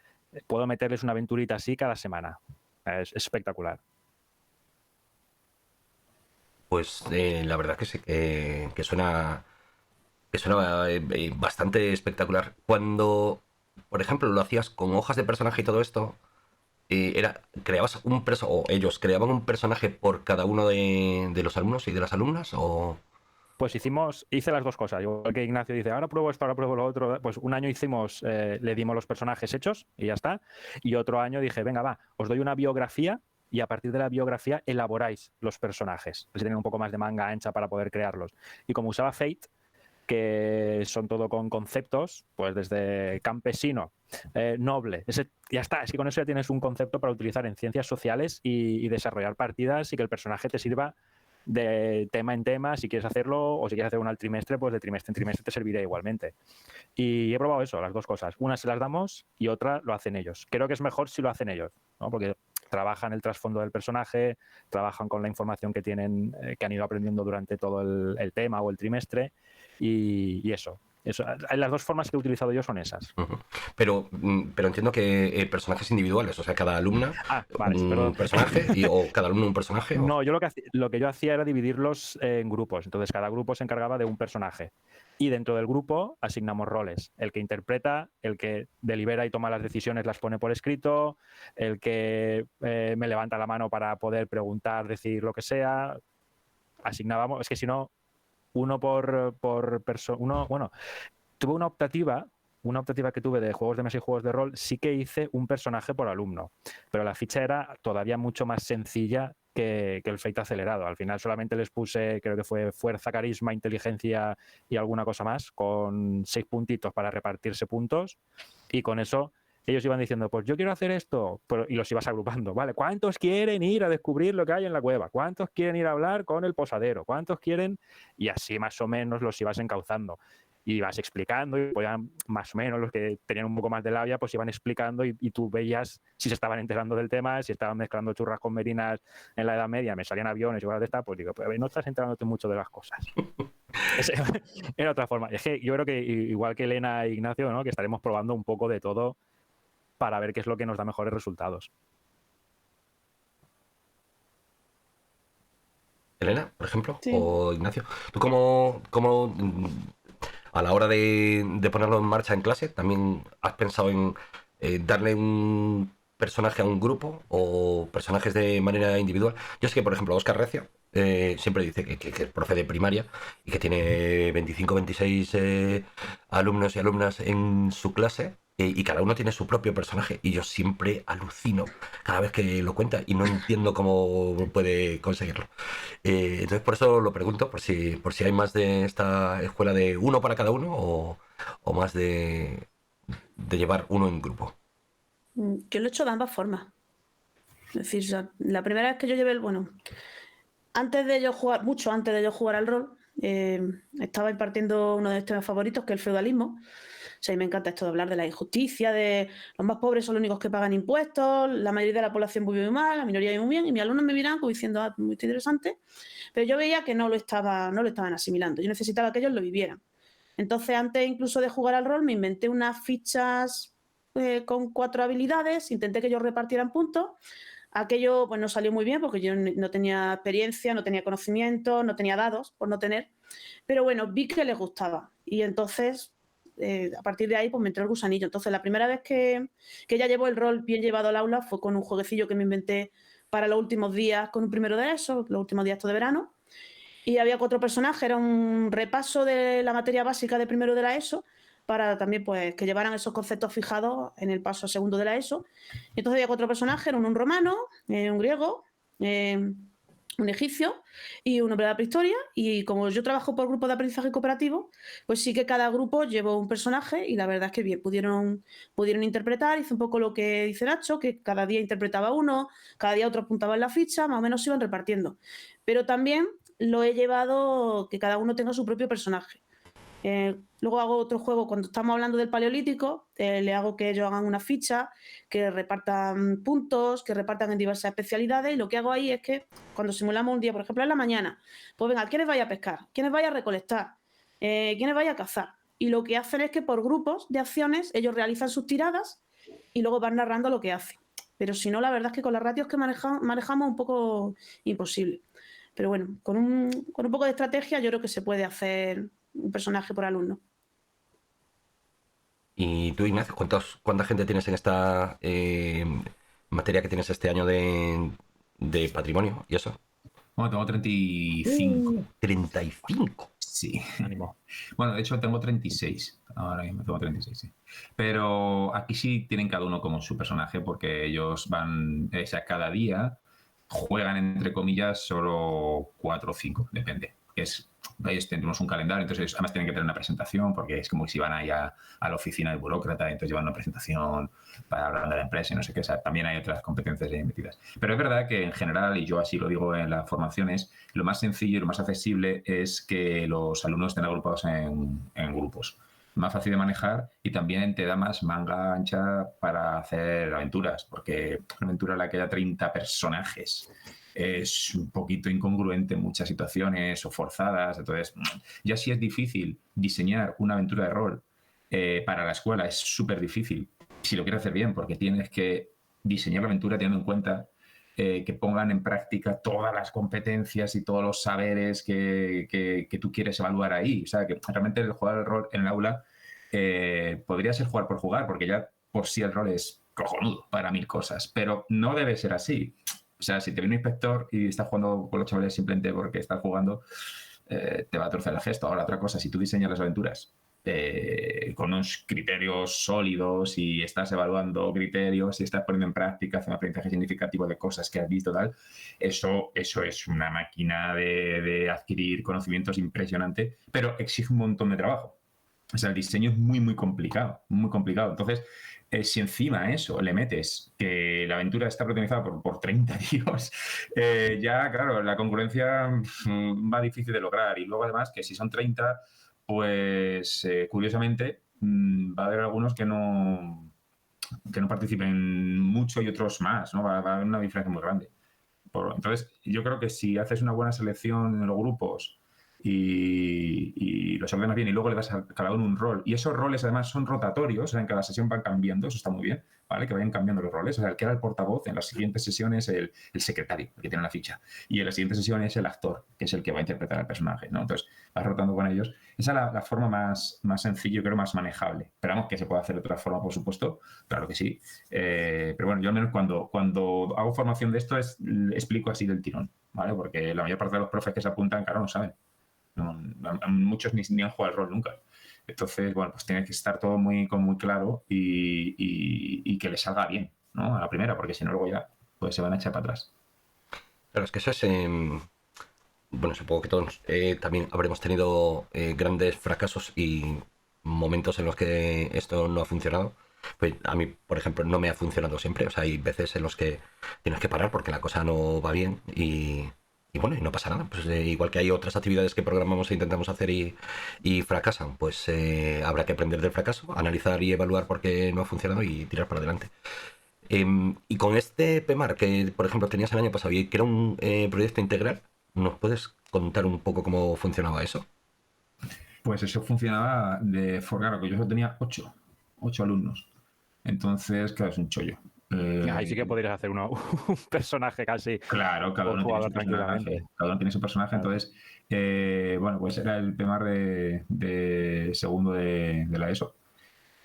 puedo meterles una aventurita así cada semana. Es espectacular. Pues la verdad que sí, que suena bastante espectacular. Cuando, por ejemplo, lo hacías con hojas de personaje y todo esto, creabas un personaje, o ellos creaban un personaje por cada uno de los alumnos y de las alumnas, o... Pues hice las dos cosas. Igual que Ignacio dice, ahora pruebo esto, ahora pruebo lo otro. Pues un año hicimos, le dimos los personajes hechos y ya está. Y otro año dije, venga, va, os doy una biografía y a partir de la biografía elaboráis los personajes. Pues tienen un poco más de manga ancha para poder crearlos. Y como usaba Fate, que son todo con conceptos, pues desde campesino, noble, ya está, es que con eso ya tienes un concepto para utilizar en ciencias sociales y desarrollar partidas y que el personaje te sirva de tema en tema, si quieres hacerlo o si quieres hacer uno al trimestre, pues de trimestre en trimestre te servirá igualmente. Y he probado eso, las dos cosas. Una se las damos y otra lo hacen ellos. Creo que es mejor si lo hacen ellos, ¿no? Porque trabajan el trasfondo del personaje, trabajan con la información que tienen, que han ido aprendiendo durante todo el tema o el trimestre y eso. Las dos formas que he utilizado yo son esas. Uh-huh. Pero entiendo que personajes individuales, o sea, cada alumna un personaje o cada alumno un personaje. ¿O? No, yo lo que yo hacía era dividirlos en grupos. Entonces, cada grupo se encargaba de un personaje. Y dentro del grupo asignamos roles. El que interpreta, el que delibera y toma las decisiones, las pone por escrito, el que me levanta la mano para poder preguntar, decir lo que sea. Asignábamos, es que si no, uno por persona. Bueno, tuve una optativa que tuve de juegos de mesa y juegos de rol, sí que hice un personaje por alumno, pero la ficha era todavía mucho más sencilla que el Fate acelerado. Al final solamente les puse, creo que fue fuerza, carisma, inteligencia y alguna cosa más, con 6 puntitos para repartirse puntos, y con eso ellos iban diciendo, pues yo quiero hacer esto, y los ibas agrupando, ¿vale? ¿Cuántos quieren ir a descubrir lo que hay en la cueva? ¿Cuántos quieren ir a hablar con el posadero? ¿Cuántos quieren? Y así más o menos los ibas encauzando. Y ibas explicando, y podían, más o menos los que tenían un poco más de labia, pues iban explicando, y tú veías si se estaban enterando del tema, si estaban mezclando churras con merinas en la Edad Media, me salían aviones y cosas de estas, pues digo, pues no estás enterándote mucho de las cosas. Era otra forma. Es que yo creo que igual que Elena e Ignacio, ¿no? Que estaremos probando un poco de todo para ver qué es lo que nos da mejores resultados. Elena, por ejemplo, Sí. o Ignacio, ¿tú cómo a la hora de ponerlo en marcha en clase, también has pensado en darle un personaje a un grupo o personajes de manera individual? Yo sé que, por ejemplo, Óscar Recio siempre dice que es profe de primaria y que tiene 25, 26 alumnos y alumnas en su clase, y cada uno tiene su propio personaje, y yo siempre alucino cada vez que lo cuenta y no entiendo cómo puede conseguirlo. Entonces por eso lo pregunto, por si hay más de esta escuela de uno para cada uno, o más de llevar uno en grupo. Yo lo he hecho de ambas formas. Es decir, o sea, la primera vez que yo llevé bueno, mucho antes de yo jugar al rol, estaba impartiendo uno de mis temas favoritos, que es el feudalismo. O sea, y me encanta esto de hablar de la injusticia, de los más pobres son los únicos que pagan impuestos, la mayoría de la población vive muy mal, la minoría vive muy bien, y mis alumnos me miran como diciendo, muy interesante, pero yo veía que no lo estaban asimilando. Yo necesitaba que ellos lo vivieran. Entonces, antes incluso de jugar al rol, me inventé unas fichas con 4 habilidades, intenté que ellos repartieran puntos. Aquello pues no salió muy bien porque yo no tenía experiencia, no tenía conocimiento, no tenía dados, por no tener. Pero bueno, vi que les gustaba. Y entonces, a partir de ahí, pues me entró el gusanillo. Entonces, la primera vez que ya llevo el rol bien llevado al aula fue con un jueguecillo que me inventé para los últimos días, con un primero de eso, los últimos días de verano. Y había 4 personajes, era un repaso de la materia básica de primero de la ESO, para también pues que llevaran esos conceptos fijados en el paso a segundo de la ESO. Y entonces había 4 personajes, eran un romano, un griego, un egipcio y un hombre de la prehistoria. Y como yo trabajo por grupos de aprendizaje cooperativo, pues sí que cada grupo llevó un personaje, y la verdad es que bien, pudieron interpretar. Hice un poco lo que dice Nacho, que cada día interpretaba uno, cada día otro apuntaba en la ficha, más o menos se iban repartiendo. Pero también lo he llevado que cada uno tenga su propio personaje. Luego hago otro juego cuando estamos hablando del Paleolítico, le hago que ellos hagan una ficha, que repartan puntos, que repartan en diversas especialidades, y lo que hago ahí es que cuando simulamos un día, por ejemplo en la mañana, pues venga, ¿quiénes vaya a pescar? ¿Quiénes vaya a recolectar? ¿Quiénes vaya a cazar? Y lo que hacen es que por grupos de acciones ellos realizan sus tiradas y luego van narrando lo que hacen. Pero si no, la verdad es que con las ratios que manejamos un poco imposible. Pero bueno, con un poco de estrategia yo creo que se puede hacer un personaje por alumno. Y tú, Ignacio, ¿cuánta gente tienes en esta materia que tienes este año de patrimonio y eso? Bueno, tengo 35. 35. Sí. Ánimo. Bueno, de hecho tengo 36. Ahora mismo tengo 36, sí. Pero aquí sí tienen cada uno como su personaje, porque ellos van, o sea, cada día juegan, entre comillas, solo 4 o 5, depende. Ellos tenemos un calendario, entonces además tienen que tener una presentación, porque es como si van ahí a la oficina del burócrata, entonces llevan una presentación para hablar de la empresa y no sé qué. O sea, también hay otras competencias ahí metidas. Pero es verdad que en general, y yo así lo digo en las formaciones, lo más sencillo y lo más accesible es que los alumnos estén agrupados en grupos. Más fácil de manejar, y también te da más manga ancha para hacer aventuras, porque una aventura en la que haya 30 personajes es un poquito incongruente en muchas situaciones o forzadas. Entonces, ya si es difícil diseñar una aventura de rol para la escuela, es súper difícil si lo quieres hacer bien, porque tienes que diseñar la aventura teniendo en cuenta que pongan en práctica todas las competencias y todos los saberes que tú quieres evaluar ahí. O sea, que realmente el jugar el rol en el aula podría ser jugar por jugar, porque ya por sí el rol es cojonudo para 1000 cosas, pero no debe ser así. O sea, si te viene un inspector y estás jugando con los chavales simplemente porque estás jugando, te va a torcer el gesto. Ahora, otra cosa, si tú diseñas las aventuras con unos criterios sólidos y estás evaluando criterios y estás poniendo en práctica, haciendo aprendizaje significativo de cosas que has visto, tal, eso es una máquina de adquirir conocimientos impresionante, pero exige un montón de trabajo. O sea, el diseño es muy, muy complicado, muy complicado. Entonces, si encima a eso le metes que la aventura está protagonizada por 30 tíos, ya, claro, la concurrencia va difícil de lograr. Y luego, además, que si son 30, pues, curiosamente, va a haber algunos que no participen mucho y otros más, ¿no? Va a haber una diferencia muy grande. Entonces, yo creo que si haces una buena selección en los grupos y los ordenas bien y luego le das a cada uno un rol, y esos roles además son rotatorios, o sea, en cada sesión van cambiando, eso está muy bien, ¿vale? Que vayan cambiando los roles, o sea, el que era el portavoz en las siguientes sesiones es el secretario, el que tiene la ficha, y en la siguiente sesión es el actor, que es el que va a interpretar al personaje, ¿no? Entonces, vas rotando con ellos. Esa es la forma más sencilla, yo creo, más manejable. Esperamos que se pueda hacer de otra forma, por supuesto, claro que sí, pero bueno, yo al menos cuando hago formación de esto explico así del tirón, ¿vale? Porque la mayor parte de los profes que se apuntan, claro, no saben. Muchos ni han jugado al rol nunca. Entonces, bueno, pues tiene que estar todo muy claro y que le salga bien, ¿no? A la primera, porque si no, luego ya pues se van a echar para atrás. Claro, es que eso es... bueno, supongo que todos también habremos tenido grandes fracasos y momentos en los que esto no ha funcionado. Pues a mí, por ejemplo, no me ha funcionado siempre. O sea, hay veces en los que tienes que parar porque la cosa no va bien y bueno, y no pasa nada. Pues igual que hay otras actividades que programamos e intentamos hacer y fracasan, pues habrá que aprender del fracaso, analizar y evaluar por qué no ha funcionado y tirar para adelante. Y con este PMAR que, por ejemplo, tenías el año pasado y que era un proyecto integral, ¿nos puedes contar un poco cómo funcionaba eso? Pues eso funcionaba de forma que yo solo tenía 8 alumnos. Entonces, claro, es un chollo. Ahí sí que podrías hacer un personaje casi. Claro, cada uno tiene su personaje. Cada uno tiene su personaje. Claro. Entonces, bueno, pues era el PMAR de segundo de la ESO.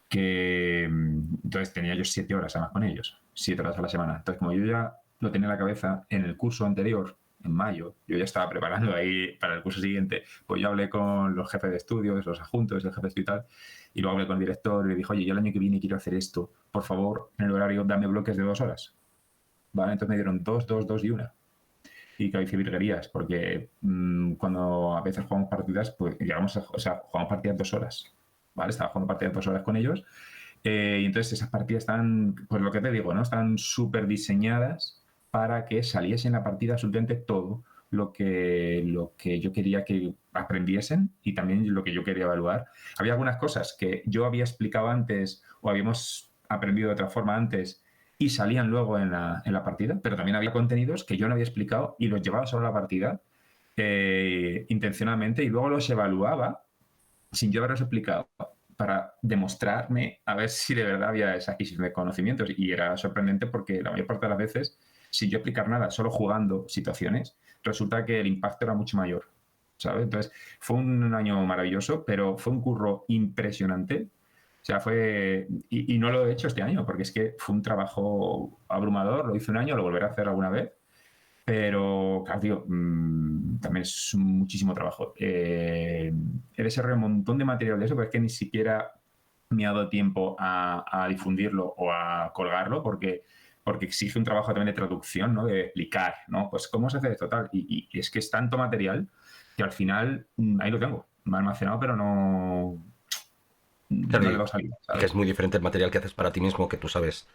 Que entonces tenía yo 7 horas además con ellos, 7 horas a la semana. Entonces, como yo ya lo tenía en la cabeza, en el curso anterior, en mayo, yo ya estaba preparando ahí para el curso siguiente, pues yo hablé con los jefes de estudios, los adjuntos, el jefe de estudio y tal, y luego hablé con el director y le dije, oye, yo el año que viene quiero hacer esto, por favor, en el horario dame bloques de 2 horas. ¿Vale? Entonces me dieron 2, 2, 2 y 1. Y que hice virguerías, porque cuando a veces jugamos partidas, pues llegamos jugamos partidas 2 horas. ¿Vale? Estaba jugando partidas 2 horas con ellos. Y entonces esas partidas están, pues lo que te digo, ¿no? Están súper diseñadas para que saliese en la partida absolutamente todo lo que yo quería que aprendiesen y también lo que yo quería evaluar. Había algunas cosas que yo había explicado antes o habíamos aprendido de otra forma antes y salían luego en la partida, pero también había contenidos que yo no había explicado y los llevaba solo a la partida intencionalmente y luego los evaluaba sin yo haberlos explicado para demostrarme a ver si de verdad había esa adquisición de conocimientos. Y era sorprendente porque la mayor parte de las veces, sin yo explicar nada, solo jugando situaciones, resulta que el impacto era mucho mayor, ¿sabes? Entonces, fue un año maravilloso, pero fue un curro impresionante. O sea, y no lo he hecho este año, porque es que fue un trabajo abrumador, lo hice un año, lo volveré a hacer alguna vez. Pero, claro, tío, también es muchísimo trabajo. He desarrollado un montón de material de eso, pero es que ni siquiera me ha dado tiempo a difundirlo o a colgarlo, porque exige un trabajo también de traducción, ¿no? De explicar, ¿no? Pues cómo se hace esto, tal. Y es que es tanto material que al final ahí lo tengo, me ha almacenado, pero no... Claro, no salida, que es muy diferente el material que haces para ti mismo, que tú sabes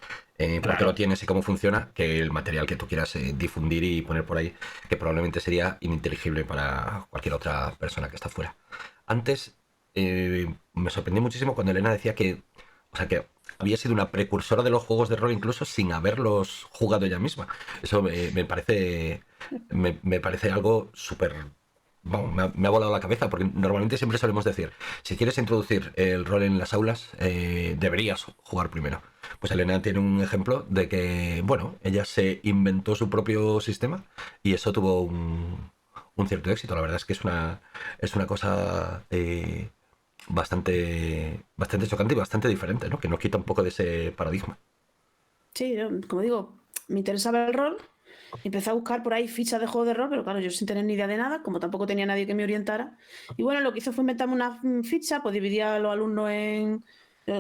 por qué lo tienes y cómo funciona, que el material que tú quieras difundir y poner por ahí, que probablemente sería ininteligible para cualquier otra persona que está fuera. Antes me sorprendió muchísimo cuando Elena decía que había sido una precursora de los juegos de rol incluso sin haberlos jugado ella misma. Eso me parece algo súper... Vamos, me ha volado la cabeza, porque normalmente siempre solemos decir, si quieres introducir el rol en las aulas, deberías jugar primero. Pues Elena tiene un ejemplo de que, bueno, ella se inventó su propio sistema y eso tuvo un cierto éxito. La verdad es que es una cosa bastante chocante y bastante diferente, ¿no? Que nos quita un poco de ese paradigma. Sí, como digo, me interesaba el rol Empecé a buscar por ahí fichas de juegos de rol, pero claro, yo sin tener ni idea de nada, como tampoco tenía nadie que me orientara. Y bueno, lo que hice fue inventarme una ficha, pues dividía a los alumnos en...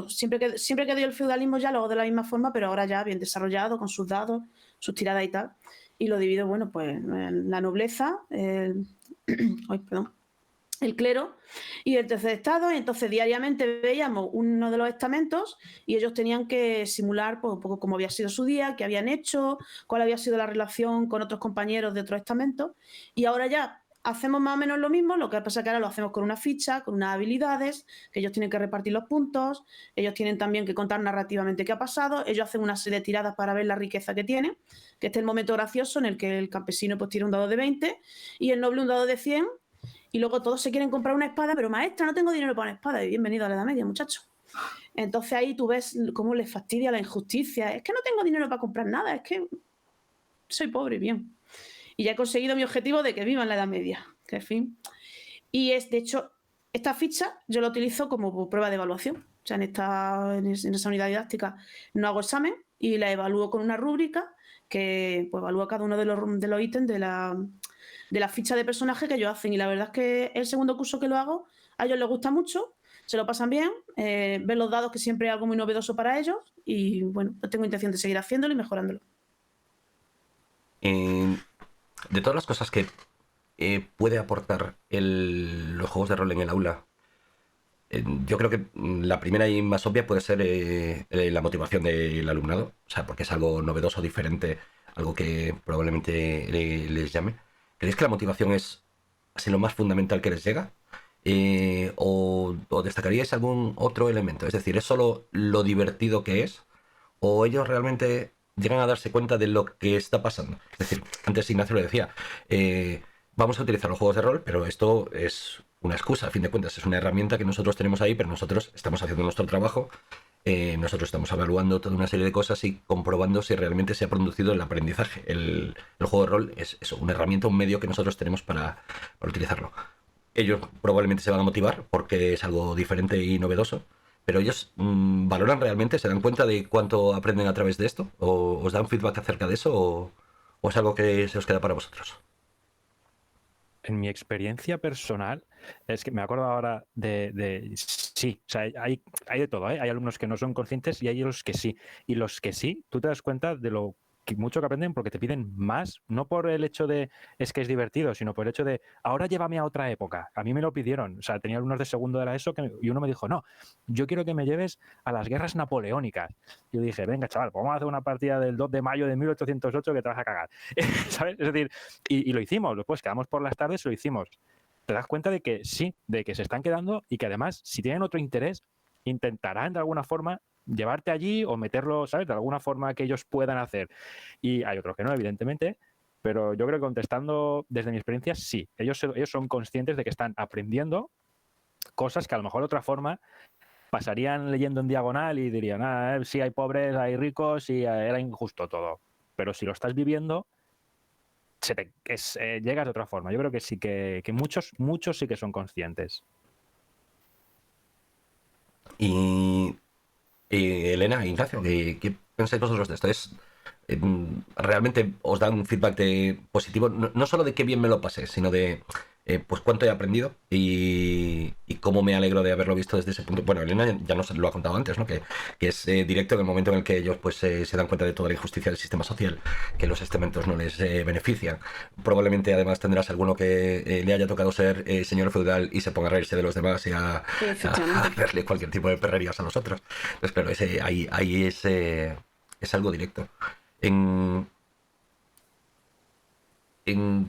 siempre que doy el feudalismo ya lo hago de la misma forma, pero ahora ya bien desarrollado, con sus dados, sus tiradas y tal. Y lo divido, bueno, pues en la nobleza, ay, perdón, el clero y el tercer estado. Y entonces diariamente veíamos uno de los estamentos y ellos tenían que simular pues, un poco cómo había sido su día, qué habían hecho, cuál había sido la relación con otros compañeros de otros estamentos. Y ahora ya hacemos más o menos lo mismo, lo que pasa es que ahora lo hacemos con una ficha, con unas habilidades, que ellos tienen que repartir los puntos, ellos tienen también que contar narrativamente qué ha pasado, ellos hacen una serie de tiradas para ver la riqueza que tienen, que este es el momento gracioso en el que el campesino pues tira un dado de 20 y el noble un dado de 100. Y luego todos se quieren comprar una espada, pero maestra, no tengo dinero para una espada. Y bienvenido a la Edad Media, muchacho. Entonces ahí tú ves cómo les fastidia la injusticia. Es que no tengo dinero para comprar nada, es que soy pobre, bien. Y ya he conseguido mi objetivo de que viva en la Edad Media. Que en fin. Y es, de hecho, esta ficha yo la utilizo como prueba de evaluación. O sea, en esa unidad didáctica no hago examen y la evalúo con una rúbrica que pues, evalúa cada uno de los ítems de la ficha de personaje que ellos hacen. Y la verdad es que el segundo curso que lo hago, a ellos les gusta mucho, se lo pasan bien, ven los dados, que siempre es algo muy novedoso para ellos. Y bueno, pues tengo intención de seguir haciéndolo y mejorándolo. De todas las cosas que puede aportar los juegos de rol en el aula, yo creo que la primera y más obvia puede ser la motivación del alumnado, o sea, porque es algo novedoso, diferente, algo que probablemente les llame. ¿Creéis que la motivación es así lo más fundamental que les llega? ¿O destacaríais algún otro elemento? Es decir, ¿es solo lo divertido que es? ¿O ellos realmente llegan a darse cuenta de lo que está pasando? Es decir, antes Ignacio lo decía, vamos a utilizar los juegos de rol, pero esto es una excusa, a fin de cuentas, es una herramienta que nosotros tenemos ahí, pero nosotros estamos haciendo nuestro trabajo, nosotros estamos evaluando toda una serie de cosas y comprobando si realmente se ha producido el aprendizaje. El juego de rol es eso, una herramienta, un medio que nosotros tenemos para utilizarlo. Ellos probablemente se van a motivar porque es algo diferente y novedoso, pero ellos valoran realmente, se dan cuenta de cuánto aprenden a través de esto, o os dan feedback acerca de eso, o es algo que se os queda para vosotros. En mi experiencia personal, es que me acuerdo ahora sí, o sea, hay de todo, ¿eh? Hay alumnos que no son conscientes y hay los que sí. Y los que sí, tú te das cuenta de lo mucho que aprenden porque te piden más, no por el hecho de es que es divertido, sino por el hecho de ahora llévame a otra época. A mí me lo pidieron, o sea, tenía alumnos de segundo de la ESO y uno me dijo, no, yo quiero que me lleves a las guerras napoleónicas. Yo dije, venga, chaval, vamos a hacer una partida del 2 de mayo de 1808 que te vas a cagar. ¿Sabes? Es decir, y lo hicimos, después quedamos por las tardes y lo hicimos. Te das cuenta de que sí, de que se están quedando y que además, si tienen otro interés, intentarán de alguna forma llevarte allí o meterlo, ¿sabes? De alguna forma que ellos puedan hacer. Y hay otros que no, evidentemente, pero yo creo que contestando desde mi experiencia, sí. Ellos son conscientes de que están aprendiendo cosas que a lo mejor de otra forma pasarían leyendo en diagonal y dirían, sí hay pobres, hay ricos y era injusto todo. Pero si lo estás viviendo, llegas de otra forma. Yo creo que sí, que muchos sí que son conscientes. Y Elena, Ignacio, ¿qué pensáis vosotros de esto? ¿Realmente os dan un feedback positivo? No solo de qué bien me lo pasé, sino de pues cuánto he aprendido y cómo me alegro de haberlo visto desde ese punto. Bueno, Elena ya nos lo ha contado antes, ¿no? Que es directo en el momento en el que ellos pues se dan cuenta de toda la injusticia del sistema social, que los estamentos no les benefician. Probablemente además tendrás alguno que le haya tocado ser señor feudal y se ponga a reírse de los demás y a hacerle cualquier tipo de perrerías a los otros. Entonces, claro, ahí es algo directo. En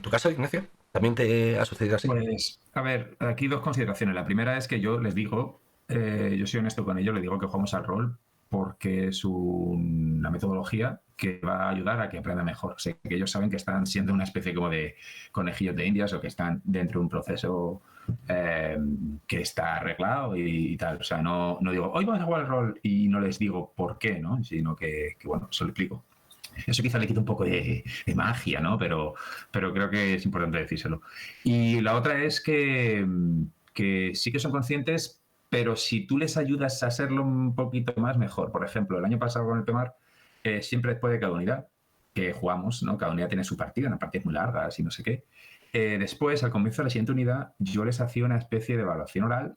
tu caso, Ignacio, ¿también te ha sucedido así? Pues, a ver, aquí dos consideraciones. La primera es que yo les digo, yo soy honesto con ellos, les digo que jugamos al rol porque es una metodología que va a ayudar a que aprendan mejor. O sea, que ellos saben que están siendo una especie como de conejillos de indias o que están dentro de un proceso que está arreglado y tal. O sea, no digo, hoy vamos a jugar al rol y no les digo por qué, ¿no? Sino que bueno, se lo explico. Eso quizá le quita un poco de magia, ¿no? Pero creo que es importante decírselo. Y la otra es que sí que son conscientes, pero si tú les ayudas a hacerlo un poquito más, mejor. Por ejemplo, el año pasado con el PEMAR, siempre después de cada unidad, que jugamos, ¿no? Cada unidad tiene su partida, una partida muy larga, y no sé qué. Después, al comienzo de la siguiente unidad, yo les hacía una especie de evaluación oral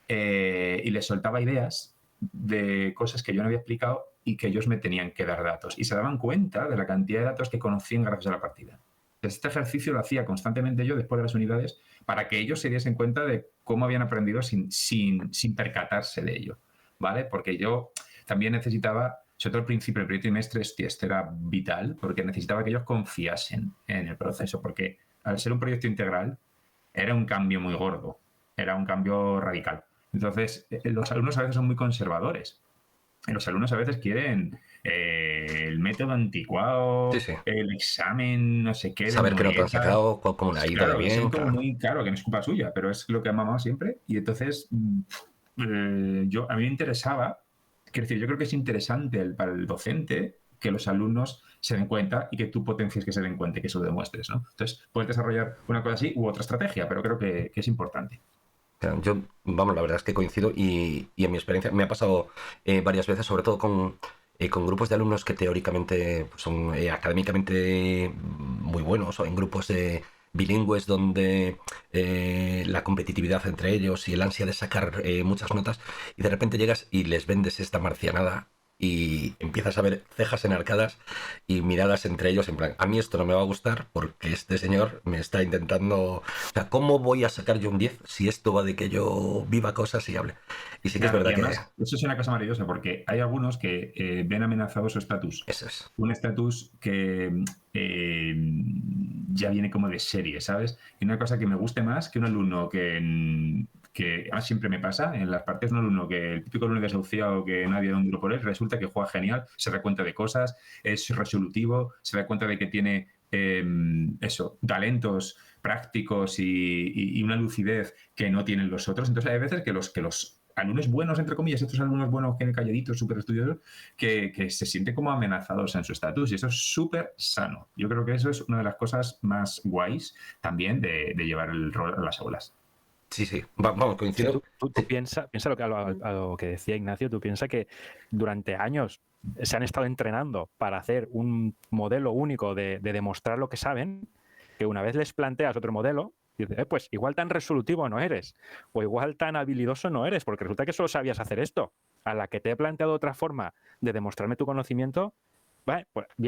y les soltaba ideas de cosas que yo no había explicado y que ellos me tenían que dar datos. Y se daban cuenta de la cantidad de datos que conocían gracias a la partida. Este ejercicio lo hacía constantemente yo después de las unidades para que ellos se diesen cuenta de cómo habían aprendido sin percatarse de ello, ¿vale? Porque yo también necesitaba, sobre todo al principio, el primer trimestre, esto era vital, porque necesitaba que ellos confiasen en el proceso, porque al ser un proyecto integral era un cambio muy gordo, era un cambio radical. Entonces, los alumnos a veces son muy conservadores. Los alumnos a veces quieren el método anticuado, Sí, sí. el examen, no sé qué. de Saber que no te han memorieta. sacado, cómo le ha ido Claro, de que bien. son como Claro. muy claro, que no es culpa suya, pero es lo que amamos siempre. Y entonces, a mí me interesaba, quiero decir, yo creo que es interesante para el docente que los alumnos se den cuenta y que tú potencies que se den cuenta y que se lo demuestres, ¿no? Entonces, puedes desarrollar una cosa así u otra estrategia, pero creo que es importante. Yo, vamos, la verdad es que coincido y en mi experiencia me ha pasado varias veces, sobre todo con grupos de alumnos que teóricamente pues, son académicamente muy buenos o en grupos bilingües donde la competitividad entre ellos y el ansia de sacar muchas notas y de repente llegas y les vendes esta marcianada y empiezas a ver cejas enarcadas y miradas entre ellos en plan, a mí esto no me va a gustar porque este señor me está intentando... O sea, ¿cómo voy a sacar yo un 10 si esto va de que yo viva cosas y hable? Y sí que Claro, es verdad y además, eso es una cosa maravillosa porque hay algunos que ven amenazado su estatus. Eso es. Un estatus que ya viene como de serie, ¿sabes? Y una cosa que me guste más que un alumno que además siempre me pasa en las partes, un alumno que el típico alumno desahuciado que nadie da un duro por él, resulta que juega genial, se da cuenta de cosas, es resolutivo, se da cuenta de que tiene talentos prácticos y una lucidez que no tienen los otros. Entonces hay veces que los alumnos buenos, entre comillas, estos alumnos buenos que calladitos, súper estudiosos, que se sienten como amenazados en su estatus y eso es súper sano. Yo creo que eso es una de las cosas más guays también de llevar el rol a las aulas. Sí, sí. Vamos, coincido. Tú piensa lo que, a lo que decía Ignacio, tú piensas que durante años se han estado entrenando para hacer un modelo único de demostrar lo que saben, que una vez les planteas otro modelo, dices, pues igual tan resolutivo no eres, o igual tan habilidoso no eres, porque resulta que solo sabías hacer esto. A la que te he planteado otra forma de demostrarme tu conocimiento, pues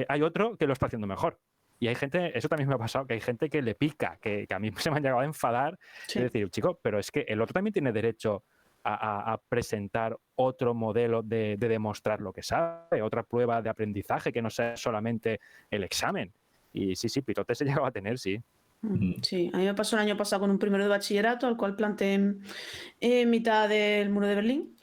hay otro que lo está haciendo mejor. Y hay gente, eso también me ha pasado, que hay gente que le pica, que a mí se me han llegado a enfadar. Sí. Es decir, chico, pero es que el otro también tiene derecho a presentar otro modelo de demostrar lo que sabe, otra prueba de aprendizaje que no sea solamente el examen. Y sí, pitote se llegaba a tener, sí. Sí, a mí me pasó el año pasado con un primero de bachillerato, al cual planteé en mitad del muro de Berlín.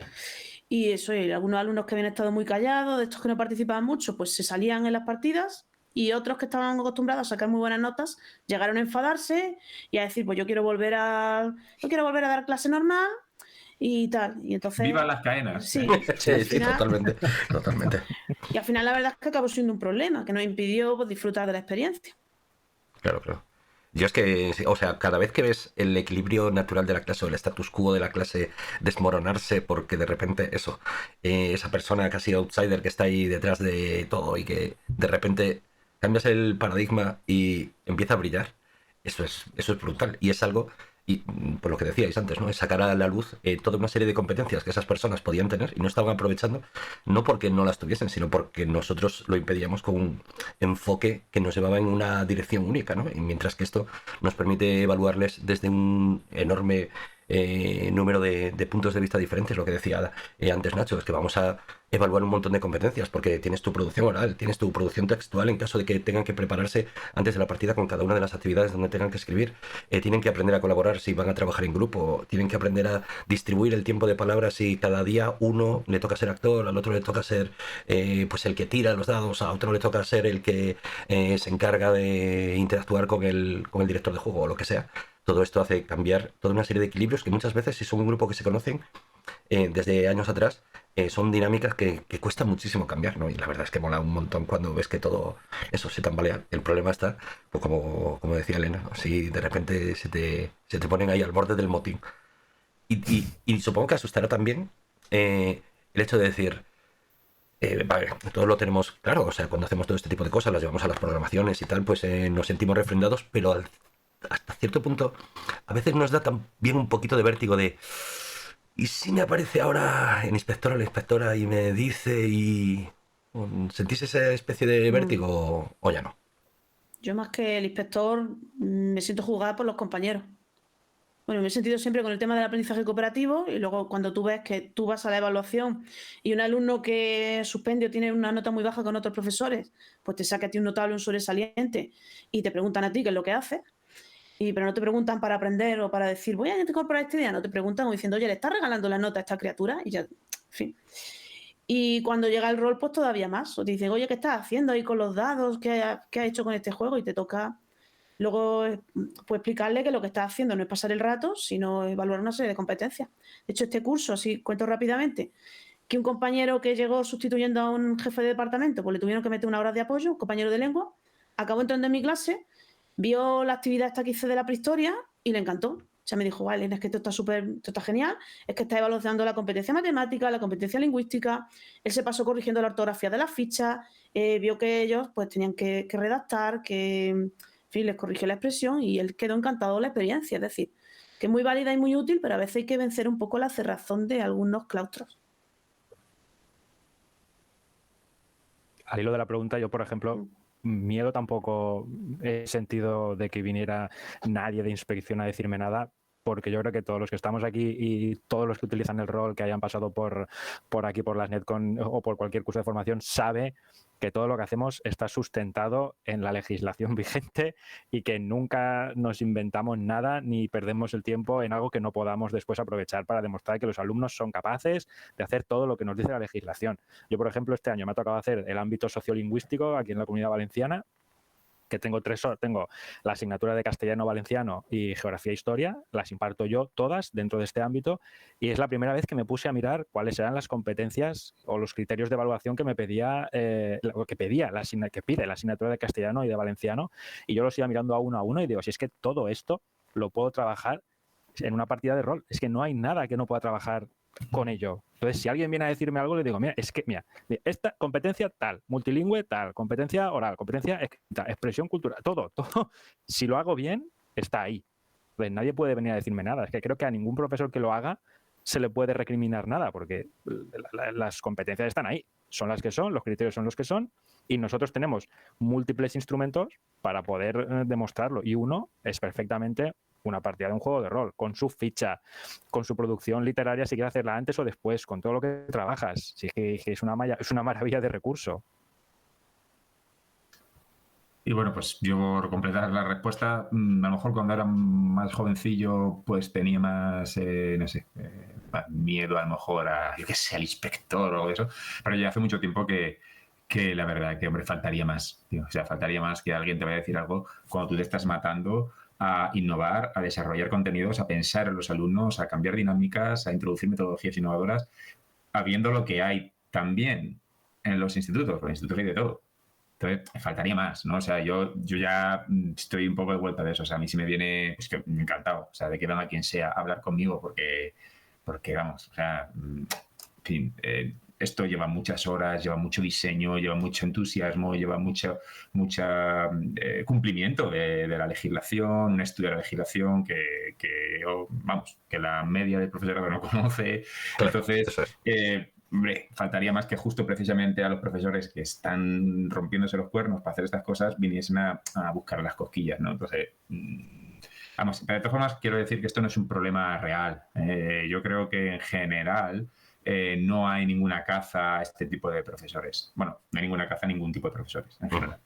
Y eso, y algunos alumnos que habían estado muy callados, de estos que no participaban mucho, pues se salían en las partidas. Y otros que estaban acostumbrados a sacar muy buenas notas llegaron a enfadarse y a decir, pues yo quiero volver a dar clase normal y tal. Y entonces, ¡viva las caenas! Sí, sí, totalmente. Y al final la verdad es que acabó siendo un problema, que nos impidió pues, disfrutar de la experiencia. Claro. Yo es que, o sea, cada vez que ves el equilibrio natural de la clase o el status quo de la clase desmoronarse porque de repente esa persona casi outsider que está ahí detrás de todo y que de repente cambias el paradigma y empieza a brillar, eso es brutal y es algo, y por lo que decíais antes, ¿no? Es sacar a la luz toda una serie de competencias que esas personas podían tener y no estaban aprovechando, no porque no las tuviesen, sino porque nosotros lo impedíamos con un enfoque que nos llevaba en una dirección única, ¿no? Y mientras que esto nos permite evaluarles desde un enorme número de puntos de vista diferentes, lo que decía antes Nacho, es que vamos a evaluar un montón de competencias porque tienes tu producción oral, tienes tu producción textual en caso de que tengan que prepararse antes de la partida con cada una de las actividades donde tengan que escribir, tienen que aprender a colaborar si van a trabajar en grupo, tienen que aprender a distribuir el tiempo de palabras si cada día uno le toca ser actor, al otro le toca ser pues el que tira los dados, a otro le toca ser el que se encarga de interactuar con el director de juego o lo que sea. Todo esto hace cambiar toda una serie de equilibrios que muchas veces, si son un grupo que se conocen desde años atrás, son dinámicas que cuesta muchísimo cambiar, ¿no? Y la verdad es que mola un montón cuando ves que todo eso se tambalea. El problema está, pues como decía Elena, ¿no? Si de repente se te ponen ahí al borde del motín. Y supongo que asustará también el hecho de decir, Vale, todo lo tenemos claro, o sea, cuando hacemos todo este tipo de cosas, las llevamos a las programaciones y tal, pues nos sentimos refrendados, pero hasta cierto punto a veces nos da también un poquito de vértigo de, ¿y si me aparece ahora el inspector o la inspectora y me dice y... ¿Sentís esa especie de Mm. vértigo o ya no? Yo más que el inspector me siento juzgada por los compañeros. Bueno, me he sentido siempre con el tema del aprendizaje cooperativo y luego cuando tú ves que tú vas a la evaluación y un alumno que suspende o tiene una nota muy baja con otros profesores, pues te saca a ti un notable, un sobresaliente y te preguntan a ti qué es lo que haces. Pero no te preguntan para aprender o para decir, voy a incorporar este día, no te preguntan como diciendo, oye, ¿le estás regalando la nota a esta criatura? Y ya, en fin. Y cuando llega el rol, pues todavía más. O te dicen, oye, ¿qué estás haciendo ahí con los dados? ¿Qué has hecho con este juego? Y te toca luego pues, explicarle que lo que estás haciendo no es pasar el rato, sino evaluar una serie de competencias. De hecho, este curso, así cuento rápidamente, que un compañero que llegó sustituyendo a un jefe de departamento, pues le tuvieron que meter una hora de apoyo, un compañero de lengua, acabó entrando en mi clase, vio la actividad esta que hice de la prehistoria y le encantó. O sea, me dijo, vale, es que esto está genial, es que está evaluando la competencia matemática, la competencia lingüística, él se pasó corrigiendo la ortografía de las fichas, vio que ellos pues tenían que redactar, que, en fin, les corrigió la expresión y él quedó encantado de la experiencia. Es decir, que es muy válida y muy útil, pero a veces hay que vencer un poco la cerrazón de algunos claustros. Al hilo de la pregunta, yo, por ejemplo, miedo tampoco he sentido de que viniera nadie de inspección a decirme nada, porque yo creo que todos los que estamos aquí y todos los que utilizan el rol, que hayan pasado por aquí, por las Netcon o por cualquier curso de formación, sabe que todo lo que hacemos está sustentado en la legislación vigente y que nunca nos inventamos nada ni perdemos el tiempo en algo que no podamos después aprovechar para demostrar que los alumnos son capaces de hacer todo lo que nos dice la legislación. Yo, por ejemplo, este año me ha tocado hacer el ámbito sociolingüístico aquí en la Comunidad Valenciana, que tengo la asignatura de castellano, valenciano y geografía e historia, las imparto yo todas dentro de este ámbito y es la primera vez que me puse a mirar cuáles eran las competencias o los criterios de evaluación que me pedía, que pide la asignatura de castellano y de valenciano, y yo los iba mirando a uno y digo, si es que todo esto lo puedo trabajar en una partida de rol, es que no hay nada que no pueda trabajar con ello. Entonces, si alguien viene a decirme algo, le digo, mira, es que, mira, esta competencia tal, multilingüe tal, competencia oral, competencia escrita, expresión cultural, todo, si lo hago bien, está ahí. Entonces, nadie puede venir a decirme nada. Es que creo que a ningún profesor que lo haga se le puede recriminar nada, porque las competencias están ahí, son las que son, los criterios son los que son, y nosotros tenemos múltiples instrumentos para poder demostrarlo, y uno es perfectamente una partida de un juego de rol, con su ficha, con su producción literaria, si quieres hacerla antes o después, con todo lo que trabajas. Sí, que es una maravilla de recurso. Y bueno, pues yo por completar la respuesta, a lo mejor cuando era más jovencillo, pues tenía más, no sé, miedo a lo mejor a, yo qué sé, al inspector o eso, pero ya hace mucho tiempo que la verdad que, hombre, faltaría más, tío. O sea, faltaría más que alguien te vaya a decir algo cuando tú te estás matando a innovar, a desarrollar contenidos, a pensar en los alumnos, a cambiar dinámicas, a introducir metodologías innovadoras, habiendo lo que hay también en los institutos, porque en los institutos hay de todo. Entonces, faltaría más, ¿no? O sea, yo ya estoy un poco de vuelta de eso. O sea, a mí sí me viene, pues que encantado, o sea, de que venga quien sea a hablar conmigo, porque vamos, o sea, en fin, esto lleva muchas horas, lleva mucho diseño, lleva mucho entusiasmo, lleva mucho cumplimiento de la legislación, un estudio de la legislación vamos, que la media del profesorado no conoce. Claro, entonces, eso es. hombre, faltaría más que justo precisamente a los profesores que están rompiéndose los cuernos para hacer estas cosas viniesen a buscar las cosquillas, ¿no? Entonces, vamos, pero de todas formas quiero decir que esto no es un problema real. Yo creo que en general no hay ninguna caza a este tipo de profesores. Bueno, no hay ninguna caza a ningún tipo de profesores en general.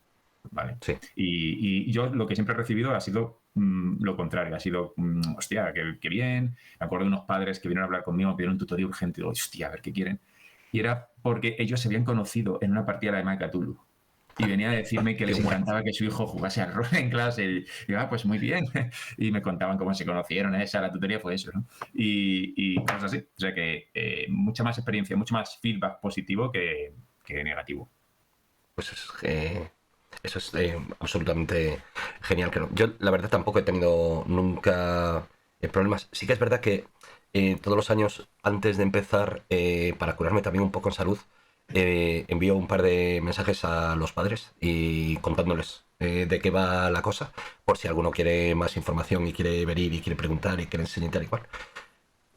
¿Vale? Sí. Y yo lo que siempre he recibido ha sido lo contrario, ha sido, hostia, qué bien. Me acuerdo de unos padres que vinieron a hablar conmigo, me pidieron un tutoría urgente, y digo, hostia, a ver qué quieren. Y era porque ellos se habían conocido en una partida de la de Cthulhu. Y venía a decirme que les encantaba que su hijo jugase al rol en clase. Y yo, pues muy bien. Y me contaban cómo se conocieron. La tutoría fue eso, ¿no? Y cosas así. O sea que mucha más experiencia, mucho más feedback positivo que negativo. Pues eso es absolutamente genial. Yo, la verdad, tampoco he tenido nunca problemas. Sí que es verdad que todos los años, antes de empezar, para curarme también un poco en salud, envío un par de mensajes a los padres y contándoles de qué va la cosa, por si alguno quiere más información y quiere venir y quiere preguntar y quiere enseñar y tal y cual.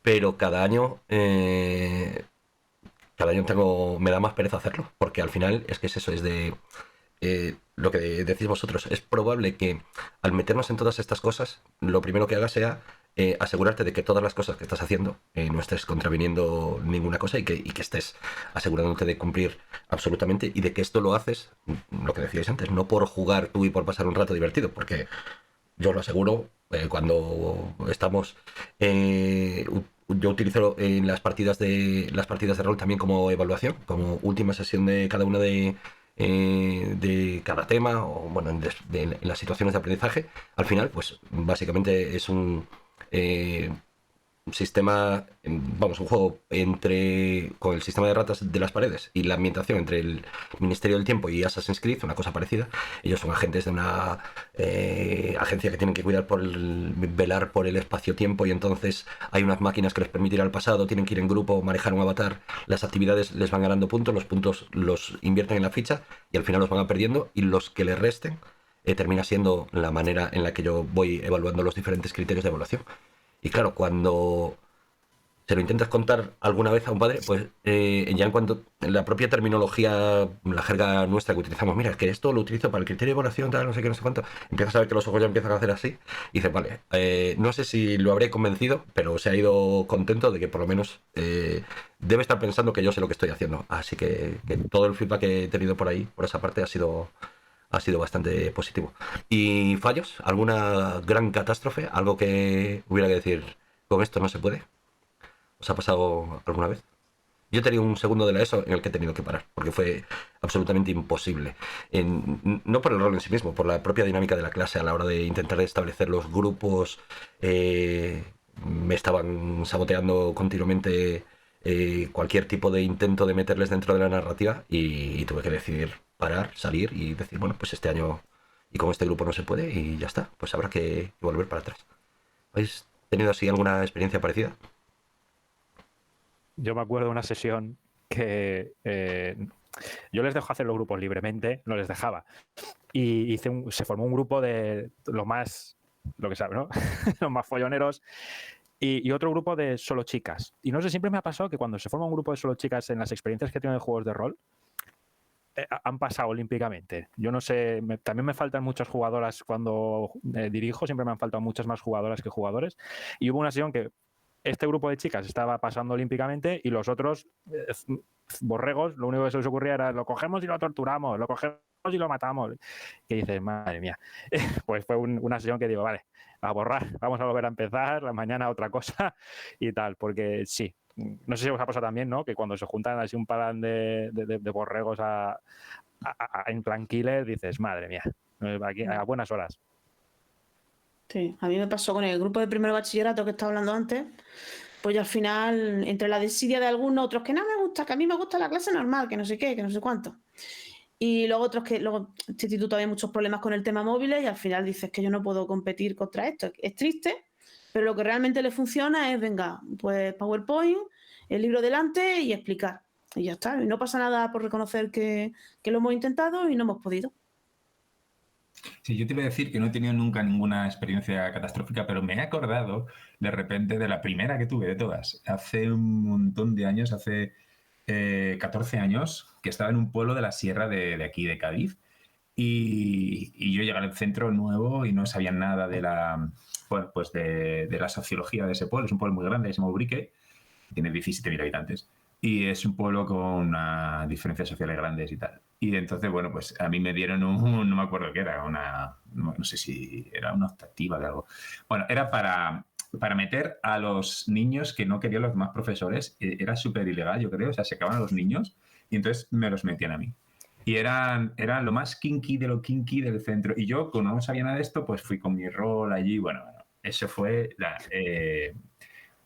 Pero cada año me da más pereza hacerlo, porque al final es que es eso, es de lo que decís vosotros. Es probable que al meternos en todas estas cosas, lo primero que hagas sea asegurarte de que todas las cosas que estás haciendo no estés contraviniendo ninguna cosa y que estés asegurándote de cumplir absolutamente y de que esto lo haces, lo que decíais antes, no por jugar tú y por pasar un rato divertido, porque yo lo aseguro, cuando estamos... yo utilizo en las partidas de rol también como evaluación, como última sesión de cada una de cada tema, o bueno, en las situaciones de aprendizaje. Al final, pues básicamente es un sistema, vamos, un juego con el sistema de ratas de las paredes y la ambientación entre el Ministerio del Tiempo y Assassin's Creed, una cosa parecida. Ellos son agentes de una agencia que tienen que velar por el espacio-tiempo, y entonces hay unas máquinas que les permiten ir al pasado, tienen que ir en grupo, manejar un avatar, las actividades les van ganando puntos, los puntos los invierten en la ficha y al final los van perdiendo, y los que les resten termina siendo la manera en la que yo voy evaluando los diferentes criterios de evaluación. Y claro, cuando se lo intentas contar alguna vez a un padre, pues ya en cuanto la propia terminología, la jerga nuestra que utilizamos, mira, es que esto lo utilizo para el criterio de evaluación, tal, no sé qué, no sé cuánto, empiezas a ver que los ojos ya empiezan a hacer así, y dices, vale, no sé si lo habré convencido, pero se ha ido contento de que por lo menos debe estar pensando que yo sé lo que estoy haciendo. Así que todo el feedback que he tenido por ahí, por esa parte, ha sido bastante positivo. ¿Y fallos? ¿Alguna gran catástrofe? ¿Algo que hubiera que decir, con esto no se puede? ¿Os ha pasado alguna vez? Yo he tenido un segundo de la ESO en el que he tenido que parar, porque fue absolutamente imposible. No por el rol en sí mismo, por la propia dinámica de la clase a la hora de intentar establecer los grupos. Me estaban saboteando continuamente cualquier tipo de intento de meterles dentro de la narrativa, y tuve que decidir parar, salir y decir, bueno, pues este año y con este grupo no se puede y ya está, pues habrá que volver para atrás. ¿Habéis tenido así alguna experiencia parecida? Yo me acuerdo de una sesión que yo les dejo hacer los grupos libremente, no les dejaba. Y se formó un grupo de lo que sabe, ¿no? Los más folloneros, y otro grupo de solo chicas. Y no sé, siempre me ha pasado que cuando se forma un grupo de solo chicas en las experiencias que tienen de juegos de rol, han pasado olímpicamente. Yo no sé, también me faltan muchas jugadoras cuando dirijo, siempre me han faltado muchas más jugadoras que jugadores. Y hubo una sesión que este grupo de chicas estaba pasando olímpicamente y los otros borregos, lo único que se les ocurría era: lo cogemos y lo torturamos, lo cogemos y lo matamos. Que dices, madre mía. Pues fue una sesión que digo, vale, a borrar, vamos a volver a empezar, la mañana otra cosa y tal, porque sí. No sé si os ha pasado también, ¿no? Que cuando se juntan así un par de borregos en plan killer, dices, madre mía, aquí a buenas horas. Sí, a mí me pasó con el grupo de primero bachillerato que estaba hablando antes. Pues yo al final, entre la desidia de algunos, otros que no me gusta, que a mí me gusta la clase normal, que no sé qué, que no sé cuánto. Y luego otros que, luego, este instituto había muchos problemas con el tema móviles, y al final dices que yo no puedo competir contra esto. Es triste, pero lo que realmente le funciona es, venga, pues PowerPoint, el libro delante y explicar. Y ya está. Y no pasa nada por reconocer que lo hemos intentado y no hemos podido. Sí, yo te iba a decir que no he tenido nunca ninguna experiencia catastrófica, pero me he acordado de repente de la primera que tuve de todas. Hace un montón de años, hace 14 años, que estaba en un pueblo de la sierra de aquí, de Cádiz, y yo llegué al centro nuevo y no sabía nada de bueno, pues de la sociología de ese pueblo. Es un pueblo muy grande, se llama Ubrique, tiene 17.000 habitantes. Y es un pueblo con unas diferencias sociales grandes y tal. Y entonces, bueno, pues a mí me dieron no me acuerdo qué era, no sé si era una optativa de algo. Bueno, era para meter a los niños que no querían los demás profesores. Era súper ilegal, yo creo, o sea, se acaban a los niños y entonces me los metían a mí. Y eran lo más kinky de lo kinky del centro. Y yo, como no sabía nada de esto, pues fui con mi rol allí. Bueno, eso fue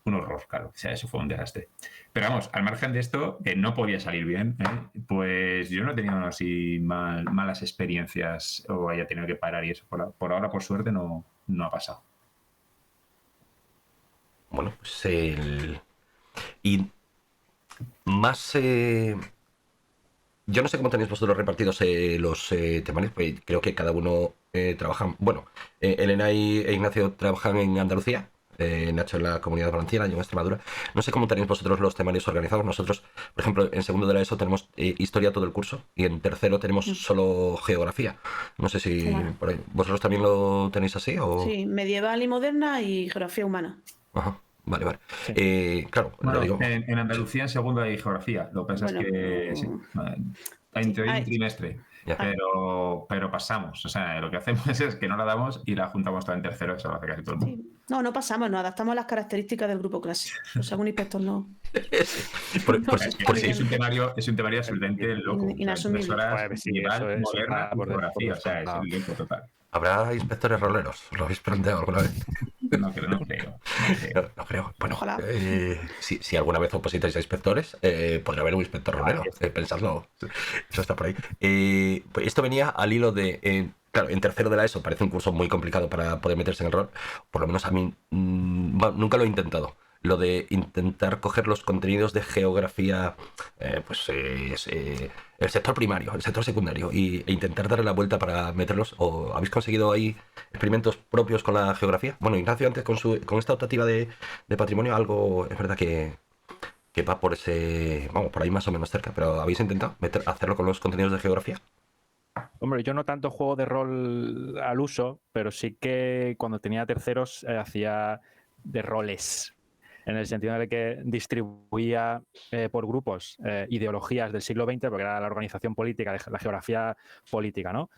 un horror, claro. O sea, eso fue un desastre. Pero vamos, al margen de esto, que no podía salir bien, pues yo no he tenido así malas experiencias o haya tenido que parar y eso. Por ahora, por suerte, no ha pasado. Bueno, pues y más yo no sé cómo tenéis vosotros repartidos los temarios, pues creo que cada uno trabaja. Bueno, Elena e Ignacio trabajan en Andalucía, Nacho en la Comunidad Valenciana, yo en Extremadura. No sé cómo tenéis vosotros los temarios organizados. Nosotros, por ejemplo, en segundo de la ESO tenemos historia todo el curso y en tercero tenemos solo geografía. No sé si Claro. por ahí, vosotros también lo tenéis así o. Sí, medieval y moderna y geografía humana. Ajá, vale, vale. Sí. Claro, lo Bueno, digo. en Andalucía en segundo hay geografía. Lo que pasa Bueno, es que sí, hay sí, un trimestre, Ya. pero pasamos. O sea, lo que hacemos es que no la damos y la juntamos toda en tercero, eso lo hace casi todo el mundo. sí. No pasamos, nos adaptamos a las características del grupo clase. O sea, un inspector no. Por si. Es un temario absolutamente loco. O sea, Inasumible. horas Joder, sí, medieval, eso moderna está y por geografía. O sea, es descontado. el loco total. ¿Habrá inspectores roleros? ¿Lo habéis planteado alguna vez? No creo. No creo. Bueno, Ojalá. si alguna vez opositáis a inspectores, podrá haber un inspector rolero. Pensadlo. Eso está por ahí. Pues esto venía al hilo de. Claro, en tercero de la ESO parece un curso muy complicado para poder meterse en el rol. Por lo menos a mí nunca lo he intentado. Lo de intentar coger los contenidos de geografía, el sector primario, el sector secundario, e intentar darle la vuelta para meterlos. ¿O habéis conseguido ahí experimentos propios con la geografía? Bueno, Ignacio antes con esta optativa de patrimonio, algo es verdad que va por ese, vamos, por ahí más o menos cerca, pero ¿habéis intentado hacerlo con los contenidos de geografía? Hombre, yo no tanto juego de rol al uso, pero sí que cuando tenía terceros hacía de roles, en el sentido de que distribuía por grupos ideologías del siglo XX, porque era la organización política, la geografía política, ¿no?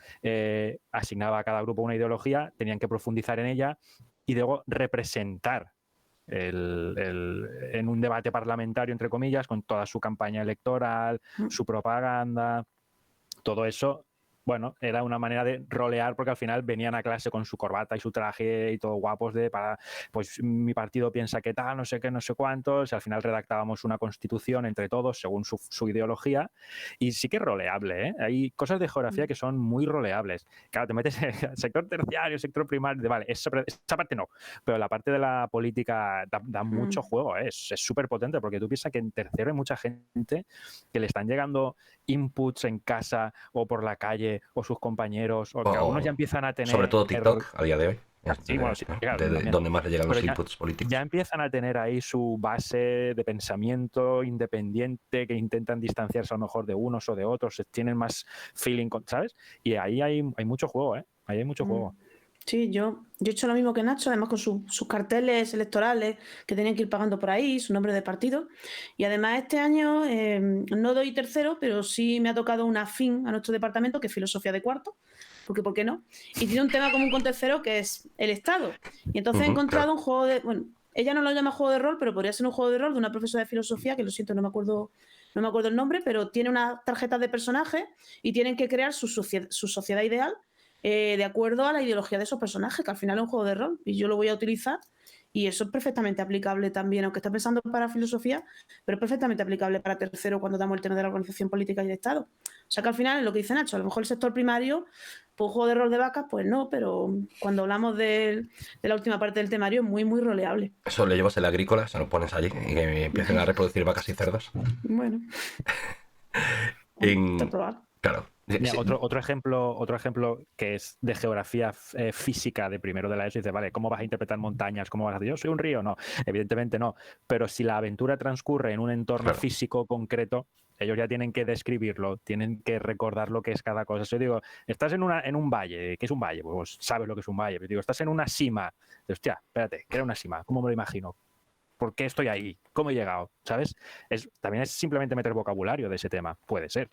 Asignaba a cada grupo una ideología, tenían que profundizar en ella y luego representar en un debate parlamentario, entre comillas, con toda su campaña electoral, su propaganda, todo eso. Bueno, era una manera de rolear porque al final venían a clase con su corbata y su traje y todo guapos pues mi partido piensa que tal, no sé qué, no sé cuántos, y al final redactábamos una constitución entre todos según su ideología y sí que es roleable, ¿eh? Hay cosas de geografía que son muy roleables. Claro, te metes en el sector terciario, sector primario, vale, esa parte no, pero la parte de la política da mucho juego, ¿eh? Es súper potente porque tú piensas que en tercero hay mucha gente que le están llegando inputs en casa o por la calle o sus compañeros, o que algunos ya empiezan a tener... Sobre todo TikTok a día de hoy. Sí, bueno, sí, claro, donde más le llegan los pero inputs políticos. Ya empiezan a tener ahí su base de pensamiento independiente, que intentan distanciarse a lo mejor de unos o de otros, tienen más feeling, ¿sabes? Y ahí hay mucho juego, ¿eh? Ahí hay mucho juego. Sí, yo he hecho lo mismo que Nacho, además con sus carteles electorales que tenían que ir pagando por ahí, su nombre de partido. Y además este año no doy tercero, pero sí me ha tocado una afín a nuestro departamento, que es filosofía de cuarto, porque ¿por qué no? Y tiene un tema común con tercero, que es el Estado. Y entonces he encontrado un juego de... Bueno, ella no lo llama juego de rol, pero podría ser un juego de rol de una profesora de filosofía, que lo siento, no me acuerdo el nombre, pero tiene unas tarjetas de personajes y tienen que crear su sociedad ideal de acuerdo a la ideología de esos personajes, que al final es un juego de rol y yo lo voy a utilizar y eso es perfectamente aplicable también, aunque está pensando para filosofía, pero es perfectamente aplicable para tercero cuando damos el tema de la organización política y de Estado. O sea que al final es lo que dice Nacho, a lo mejor el sector primario, pues un juego de rol de vacas, pues no, pero cuando hablamos de la última parte del temario es muy, muy roleable. Eso le llevas el agrícola, se lo pones allí y que empiecen a reproducir vacas y cerdos. Bueno. Claro. Mira, otro ejemplo que es de geografía física de primero de la ESO, dice, vale, ¿cómo vas a interpretar montañas? ¿Cómo vas a decir, yo soy un río? No, evidentemente no. Pero si la aventura transcurre en un entorno físico concreto, ellos ya tienen que describirlo, tienen que recordar lo que es cada cosa. Yo digo, estás en un valle, ¿qué es un valle? Pues sabes lo que es un valle. Pero digo, estás en una cima. Hostia, espérate, ¿qué era una cima? ¿Cómo me lo imagino? ¿Por qué estoy ahí? ¿Cómo he llegado? ¿Sabes? También es simplemente meter vocabulario de ese tema. Puede ser.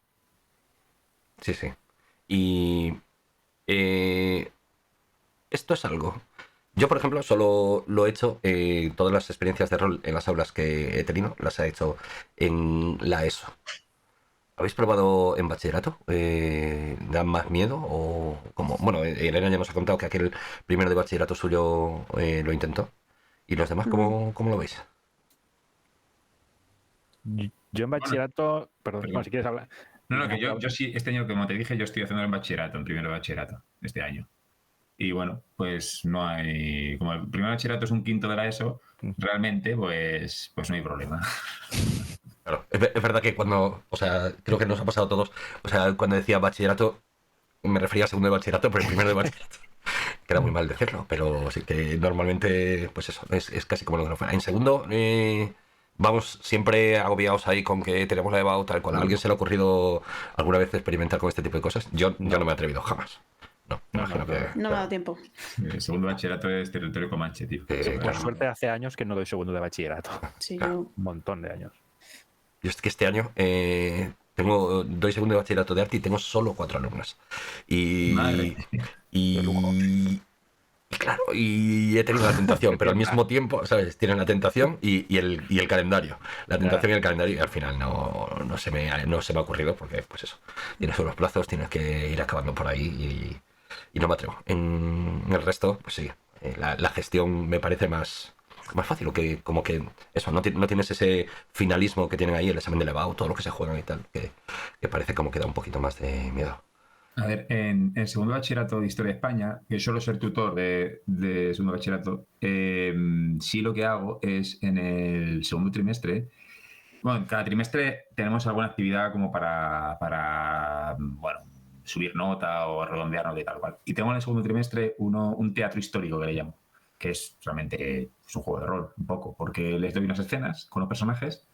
Sí, sí. Y esto es algo. Yo, por ejemplo, solo lo he hecho, todas las experiencias de rol en las aulas que he tenido, las he hecho en la ESO. ¿Habéis probado en bachillerato? ¿Dan más miedo? O como, bueno, Elena ya nos ha contado que aquel primero de bachillerato suyo lo intentó. ¿Y los demás cómo lo veis? Yo en bachillerato, perdón, si quieres hablar. No, que yo sí, este año, como te dije, yo estoy haciendo el bachillerato, en primero de bachillerato, este año. Y bueno, pues no hay... Como el primer bachillerato es un quinto de la ESO, realmente, pues no hay problema. Claro, es verdad que cuando, o sea, creo que nos ha pasado a todos, o sea, cuando decía bachillerato, me refería a segundo de bachillerato, pero el primero de bachillerato, que era muy mal decirlo, pero sí que normalmente, pues eso, es casi como lo que no fuera. En segundo, vamos siempre agobiados ahí con que tenemos la EBAU, tal cual. ¿A alguien se le ha ocurrido alguna vez experimentar con este tipo de cosas? Yo no me he atrevido jamás. No, me imagino que... No me ha dado tiempo. El segundo bachillerato es territorio comanche, tío. Claro. Por suerte hace años que no doy segundo de bachillerato. Sí, Claro. yo... Un montón de años. Yo es que este año doy segundo de bachillerato de arte y tengo solo 4 alumnas. Madre. Y claro, y he tenido la tentación, pero al mismo tiempo, ¿sabes? Tienen la tentación y el calendario. La tentación y el calendario, y al final no se me ha ocurrido, porque, pues eso, tienes unos plazos, tienes que ir acabando por ahí y no me atrevo. En el resto, pues sí, la gestión me parece más fácil, o que como que eso, no tienes ese finalismo que tienen ahí, el examen de EBAU, todo lo que se juegan y tal, que parece como que da un poquito más de miedo. A ver, en segundo bachillerato de Historia de España, que suelo ser tutor de segundo bachillerato, sí lo que hago es en el segundo trimestre, bueno, cada trimestre tenemos alguna actividad como para bueno, subir nota o redondearnos de tal cual. Y tengo en el segundo trimestre un teatro histórico que le llamo, que es realmente es un juego de rol, un poco, porque les doy unas escenas con los personajes.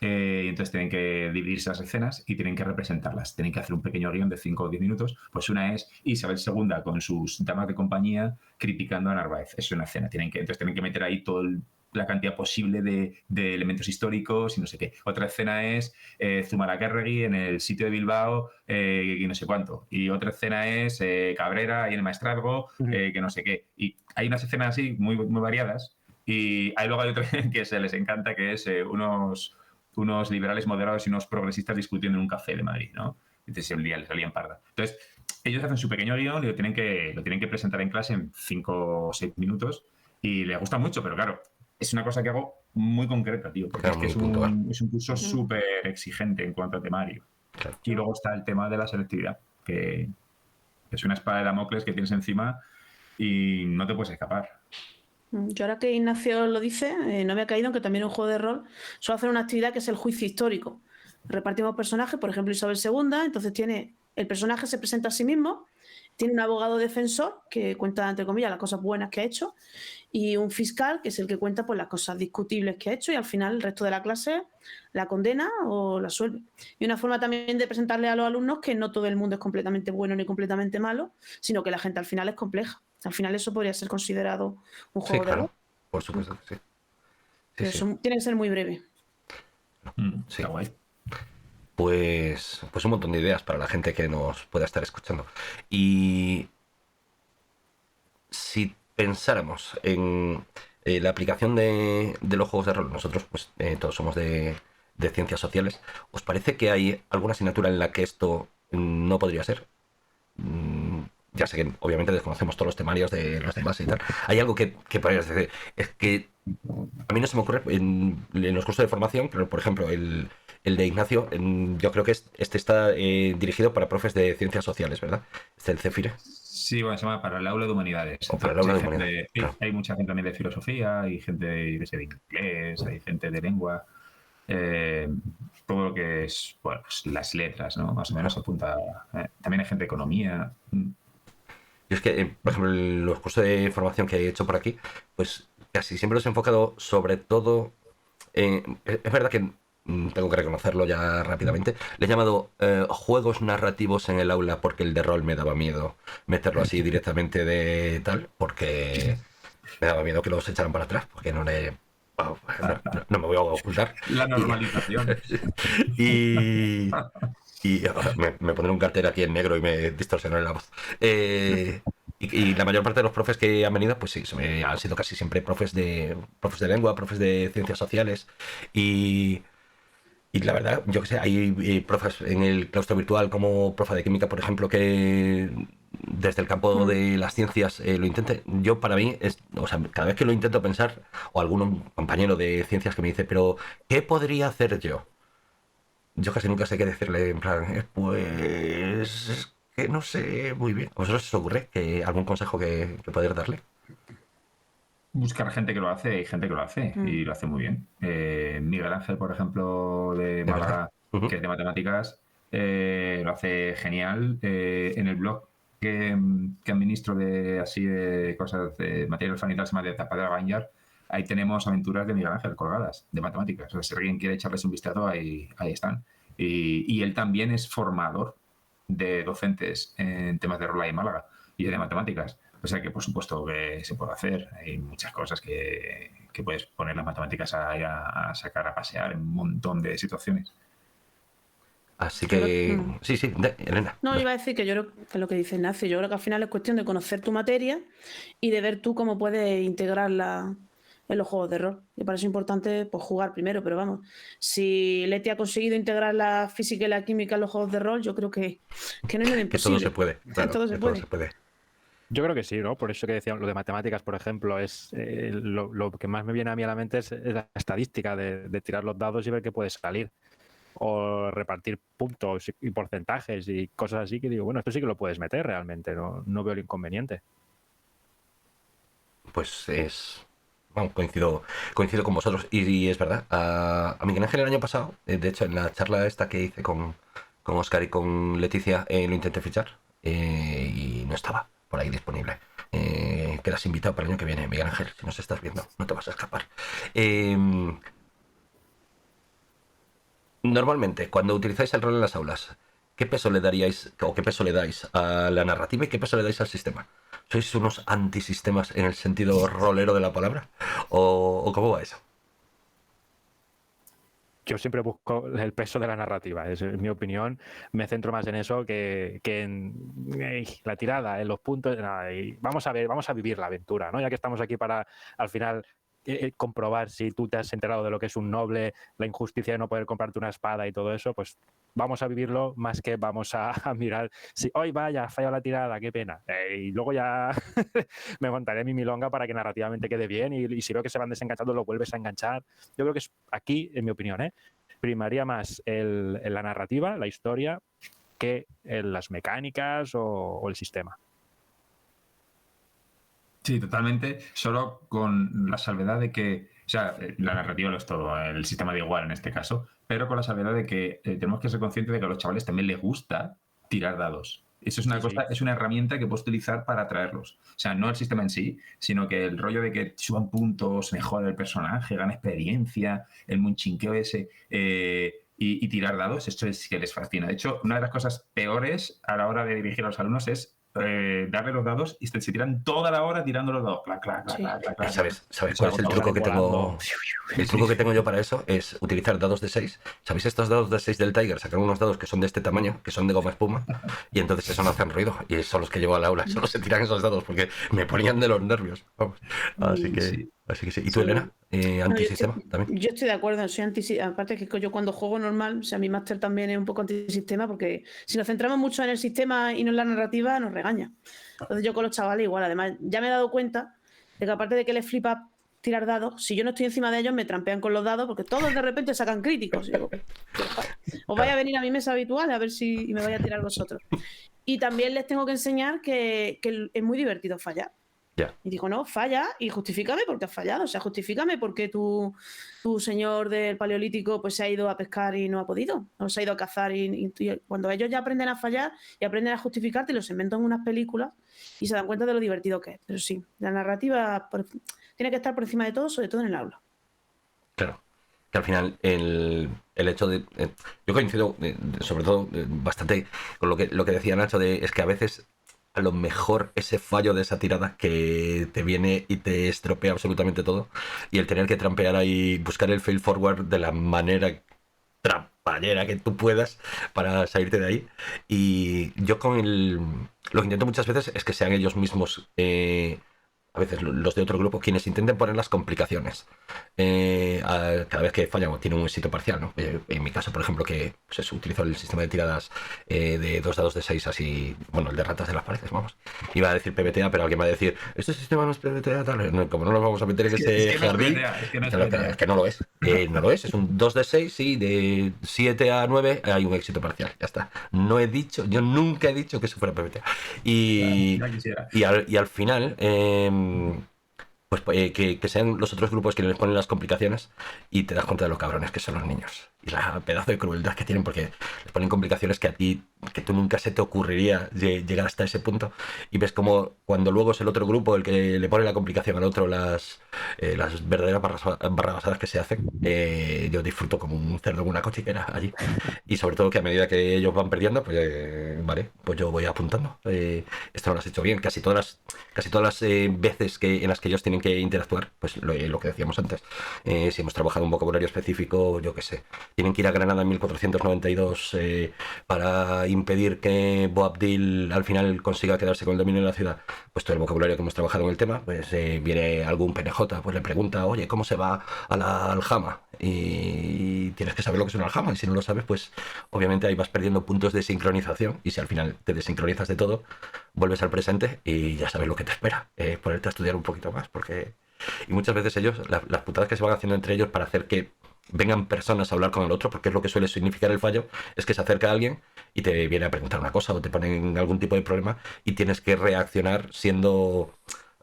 Y entonces tienen que dividirse las escenas y tienen que representarlas. Tienen que hacer un pequeño guión de 5 o 10 minutos. Pues una es Isabel II con sus damas de compañía criticando a Narváez. Es una escena. Entonces tienen que meter ahí toda la cantidad posible de elementos históricos y no sé qué. Otra escena es Zumalacárregui en el sitio de Bilbao y no sé cuánto. Y otra escena es Cabrera y el Maestrazgo, que no sé qué. Y hay unas escenas así muy, muy variadas. Y luego hay otra que se les encanta, que es unos liberales moderados y unos progresistas discutiendo en un café de Madrid, ¿no? Entonces les salían parda. Entonces, ellos hacen su pequeño guión y lo tienen que presentar en clase en 5 o 6 minutos y les gusta mucho, pero claro, es una cosa que hago muy concreta, tío, porque Claro, es un curso súper exigente en cuanto a temario. Claro. Y luego está el tema de la selectividad, que es una espada de Damocles que tienes encima y no te puedes escapar. Yo ahora que Ignacio lo dice, no me ha caído, aunque también en un juego de rol suelo hacer una actividad que es el juicio histórico. Repartimos personajes, por ejemplo Isabel II, entonces el personaje se presenta a sí mismo, tiene un abogado defensor que cuenta, entre comillas, las cosas buenas que ha hecho, y un fiscal que es el que cuenta pues, las cosas discutibles que ha hecho, y al final el resto de la clase la condena o la absuelve. Y una forma también de presentarle a los alumnos que no todo el mundo es completamente bueno ni completamente malo, sino que la gente al final es compleja. Al final eso podría ser considerado un juego de rol. Por supuesto que sí. Pero eso tiene que ser muy breve. Sí. Está guay. Pues un montón de ideas para la gente que nos pueda estar escuchando. Y si pensáramos en la aplicación de los juegos de rol, nosotros pues todos somos de ciencias sociales, ¿os parece que hay alguna asignatura en la que esto no podría ser? Ya sé que obviamente desconocemos todos los temarios de los demás y tal. Hay algo que podrías decir. Es que a mí no se me ocurre en los cursos de formación, pero por ejemplo el de Ignacio, yo creo que este está dirigido para profes de ciencias sociales, ¿verdad? El CEFIRE. Sí, bueno, se llama para el aula de humanidades. O para el aula de humanidades, claro. Hay mucha gente también de filosofía, hay gente de inglés, hay gente de lengua. Todo lo que es, bueno, pues las letras, ¿no? Más o menos apunta. También hay gente de economía. Yo es que, por ejemplo, los cursos de formación que he hecho por aquí, pues casi siempre los he enfocado sobre todo. Es verdad que tengo que reconocerlo ya rápidamente. Le he llamado juegos narrativos en el aula porque el de rol me daba miedo meterlo así directamente de tal, porque me daba miedo que los echaran para atrás, porque no me voy a ocultar. La normalización. Y me pondré un cartel aquí en negro y me distorsionaré la voz. Y la mayor parte de los profes que han venido, pues sí, han sido casi siempre profes de lengua, profes de ciencias sociales. Y la verdad, yo que sé, hay profes en el claustro virtual como profe de química, por ejemplo, que desde el campo de las ciencias lo intente. Yo, para mí, o sea, cada vez que lo intento pensar, o algún compañero de ciencias que me dice, pero ¿qué podría hacer yo? Yo casi nunca sé qué decirle, en plan, pues es que no sé muy bien. ¿A vosotros os ocurre algún consejo que poder darle? buscar gente que lo hace, hay gente que lo hace y lo hace muy bien. Miguel Ángel, por ejemplo, de Málaga, que es de matemáticas, lo hace genial. En el blog que administro de cosas de material sanitario, se llama de Zapadera Banyar, ahí tenemos aventuras de Miguel Ángel colgadas, de matemáticas. O sea, si alguien quiere echarles un vistazo, ahí están. Y él también es formador de docentes en temas de rol en Málaga y de matemáticas. O sea que, por supuesto, que se puede hacer. Hay muchas cosas que puedes poner las matemáticas a sacar a pasear en un montón de situaciones. Así que... Sí, Elena. No, iba a decir que yo creo que lo que dice Ignacio, yo creo que al final es cuestión de conocer tu materia y de ver tú cómo puedes integrarla en los juegos de rol. Y para eso es importante pues, jugar primero, pero vamos, si Leti ha conseguido integrar la física y la química en los juegos de rol, yo creo que no hay nada imposible. Que todo se puede. Claro, todo se puede. Yo creo que sí, ¿no? Por eso que decía lo de matemáticas, por ejemplo, es lo que más me viene a mí a la mente es la estadística de tirar los dados y ver qué puede salir. O repartir puntos y porcentajes y cosas así que digo, bueno, esto sí que lo puedes meter realmente, no veo el inconveniente. Pues vamos, coincido con vosotros. Y es verdad, a Miguel Ángel el año pasado, de hecho, en la charla esta que hice con Óscar y con Leticia, lo intenté fichar y no estaba por ahí disponible. Quedas invitado para el año que viene, Miguel Ángel, si nos estás viendo, no te vas a escapar. Normalmente, cuando utilizáis el rol en las aulas, ¿qué peso le daríais o qué peso le dais a la narrativa y qué peso le dais al sistema? ¿Sois unos antisistemas en el sentido rolero de la palabra? ¿O cómo va eso? Yo siempre busco el peso de la narrativa, es mi opinión. Me centro más en eso que en la tirada, en los puntos. Y vamos a vivir la aventura, ¿no? Ya que estamos aquí para, al final, comprobar si tú te has enterado de lo que es un noble, la injusticia de no poder comprarte una espada y todo eso, pues vamos a vivirlo más que vamos a mirar si hoy vaya, ha fallado la tirada, qué pena. Y luego ya me montaré mi milonga para que narrativamente quede bien y si veo que se van desenganchando lo vuelves a enganchar. Yo creo que es aquí, en mi opinión, primaría más la narrativa, la historia, que las mecánicas o el sistema. Sí, totalmente, solo con la salvedad de que, o sea, la narrativa lo es todo, el sistema da igual en este caso, pero con la salvedad de que tenemos que ser conscientes de que a los chavales también les gusta tirar dados. Eso es una cosa, es una herramienta que puedes utilizar para atraerlos. O sea, no el sistema en sí, sino que el rollo de que suban puntos, mejora el personaje, gana experiencia, el munchinqueo ese, y tirar dados, esto es que les fascina. De hecho, una de las cosas peores a la hora de dirigir a los alumnos es darle los dados y se tiran toda la hora tirando los dados. Clac. ¿Sabes cuál es el truco que tengo? El truco que tengo yo para eso es utilizar dados de 6. ¿Sabéis estos dados de 6 del Tiger? Sacar unos dados que son de este tamaño, que son de goma espuma, y entonces eso no hacen ruido. Y son los que llevo al aula. Solo se tiran esos dados porque me ponían de los nervios. Vamos. Así que sí. ¿Y tú, Elena? ¿Antisistema también? Yo estoy de acuerdo, soy antisistema. Aparte que yo cuando juego normal, o sea, mi máster también es un poco antisistema porque si nos centramos mucho en el sistema y no en la narrativa, nos regaña. Entonces yo con los chavales igual, además ya me he dado cuenta de que aparte de que les flipa tirar dados, si yo no estoy encima de ellos me trampean con los dados porque todos de repente sacan críticos. Y digo, os vais a venir a mi mesa habitual a ver si me vais a tirar vosotros. Y también les tengo que enseñar que es muy divertido fallar. Yeah. Y digo, no, falla y justifícame porque has fallado. O sea, justifícame porque tu señor del Paleolítico pues se ha ido a pescar y no ha podido. O se ha ido a cazar y cuando ellos ya aprenden a fallar y aprenden a justificarte, los inventan en unas películas y se dan cuenta de lo divertido que es. Pero sí, la narrativa tiene que estar por encima de todo, sobre todo en el aula. Claro. Que al final el hecho de... yo coincido sobre todo bastante con lo que decía Nacho, es que a veces a lo mejor ese fallo de esa tirada que te viene y te estropea absolutamente todo y el tener que trampear ahí, buscar el fail forward de la manera trampallera que tú puedas para salirte de ahí. Y yo lo que intento muchas veces es que sean ellos mismos... a veces los de otro grupo quienes intenten poner las complicaciones cada vez que fallan o tienen un éxito parcial, ¿no? En mi caso, por ejemplo, que pues utilizo el sistema de tiradas de 2 dados de 6 así, bueno, el de ratas de las paredes, vamos. Iba a decir PBTA, pero alguien va a decir este sistema no es PBTA, tal. No, como no nos vamos a meter en ese jardín, es que no lo es. No lo es un 2 de 6 y de 7 a 9 hay un éxito parcial, ya está. Yo nunca he dicho que eso fuera PBTA. Y al final que sean los otros grupos que les ponen las complicaciones y te das cuenta de lo cabrones que son los niños. Y la pedazo de crueldad que tienen porque les ponen complicaciones que a ti, que tú nunca se te ocurriría llegar hasta ese punto. Y ves como cuando luego es el otro grupo el que le pone la complicación al otro, las verdaderas barrabasadas que se hacen. Yo disfruto como un cerdo en una cochiquera allí. Y sobre todo que a medida que ellos van perdiendo, pues vale, pues yo voy apuntando. Esto no lo has hecho bien. Casi todas las veces en las que ellos tienen que interactuar, pues lo que decíamos antes, si hemos trabajado un vocabulario específico, yo qué sé, tienen que ir a Granada en 1492 para impedir que Boabdil al final consiga quedarse con el dominio de la ciudad, pues todo el vocabulario que hemos trabajado en el tema, pues viene algún PNJ, pues le pregunta, oye, ¿cómo se va a la aljama? Y tienes que saber lo que es una aljama, y si no lo sabes, pues obviamente ahí vas perdiendo puntos de sincronización, y si al final te desincronizas de todo, vuelves al presente y ya sabes lo que te espera, ponerte a estudiar un poquito más, porque... Y muchas veces ellos, las putadas que se van haciendo entre ellos para hacer que vengan personas a hablar con el otro, porque es lo que suele significar el fallo, es que se acerca a alguien y te viene a preguntar una cosa o te ponen algún tipo de problema y tienes que reaccionar siendo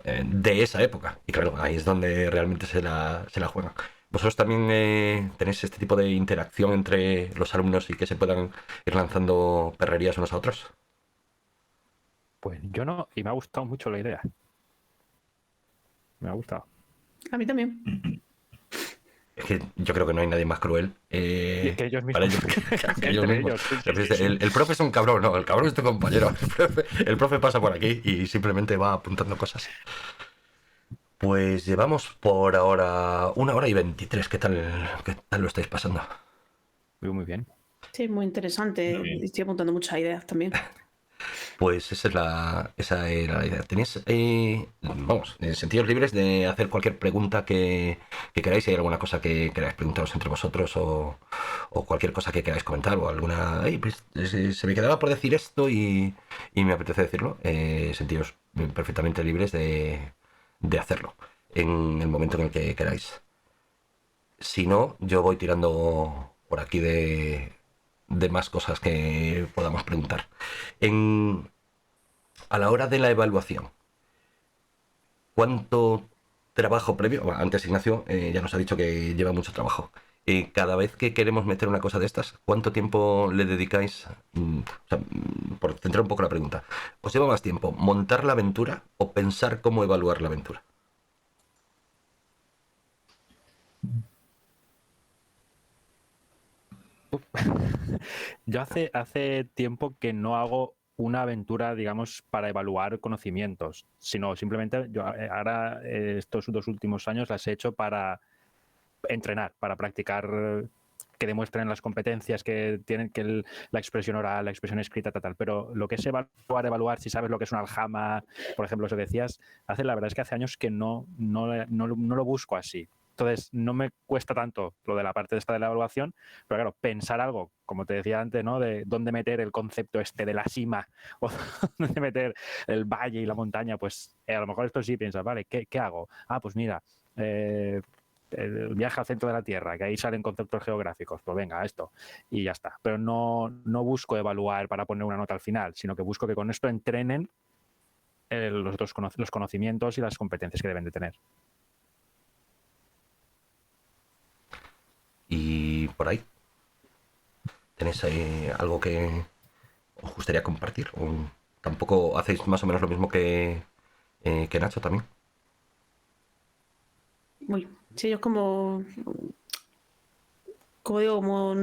de esa época. Y claro, ahí es donde realmente se la juegan. ¿Vosotros también tenéis este tipo de interacción entre los alumnos y que se puedan ir lanzando perrerías unos a otros? Pues yo no, y me ha gustado mucho la idea. Me ha gustado. A mí también. Es que yo creo que no hay nadie más cruel Y es que ellos para mismos. ellos, que ellos Entre mismos. ellos, sí. El profe es un cabrón, no, el cabrón es tu compañero. El profe pasa por aquí y simplemente va apuntando cosas. Pues llevamos por ahora 1 hora y 23. ¿Qué tal lo estáis pasando? Muy bien. Sí, muy interesante. Muy bien. Estoy apuntando muchas ideas también. Pues esa era la idea. Tenéis, sentidos libres de hacer cualquier pregunta que queráis. Si hay alguna cosa que queráis preguntaros entre vosotros o cualquier cosa que queráis comentar o alguna... pues, se me quedaba por decir esto y me apetece decirlo. Sentiros perfectamente libres de hacerlo en el momento en el que queráis. Si no, yo voy tirando por aquí de más cosas que podamos preguntar. A la hora de la evaluación, ¿cuánto trabajo previo? Bueno, antes Ignacio ya nos ha dicho que lleva mucho trabajo. Cada vez que queremos meter una cosa de estas, ¿cuánto tiempo le dedicáis? Por centrar un poco la pregunta, ¿os lleva más tiempo montar la aventura o pensar cómo evaluar la aventura? Yo hace tiempo que no hago una aventura, digamos, para evaluar conocimientos, sino simplemente yo ahora estos 2 últimos años las he hecho para entrenar, para practicar, que demuestren las competencias que tienen, que la expresión oral, la expresión escrita, tal. Pero lo que es evaluar, si sabes lo que es una aljama, por ejemplo, eso que decías, la verdad es que hace años que no lo busco así. Entonces, no me cuesta tanto lo de la parte esta de la evaluación, pero claro, pensar algo, como te decía antes, ¿no? De dónde meter el concepto este de la cima o dónde meter el valle y la montaña, pues a lo mejor esto sí piensas, vale, ¿qué hago? Ah, pues mira, el viaje al centro de la Tierra, que ahí salen conceptos geográficos, pues venga, esto, y ya está. Pero no busco evaluar para poner una nota al final, sino que busco que con esto entrenen los conocimientos y las competencias que deben de tener. Y por ahí, ¿tenéis ahí algo que os gustaría compartir? ¿O tampoco hacéis más o menos lo mismo que Nacho también? Sí, yo es como digo,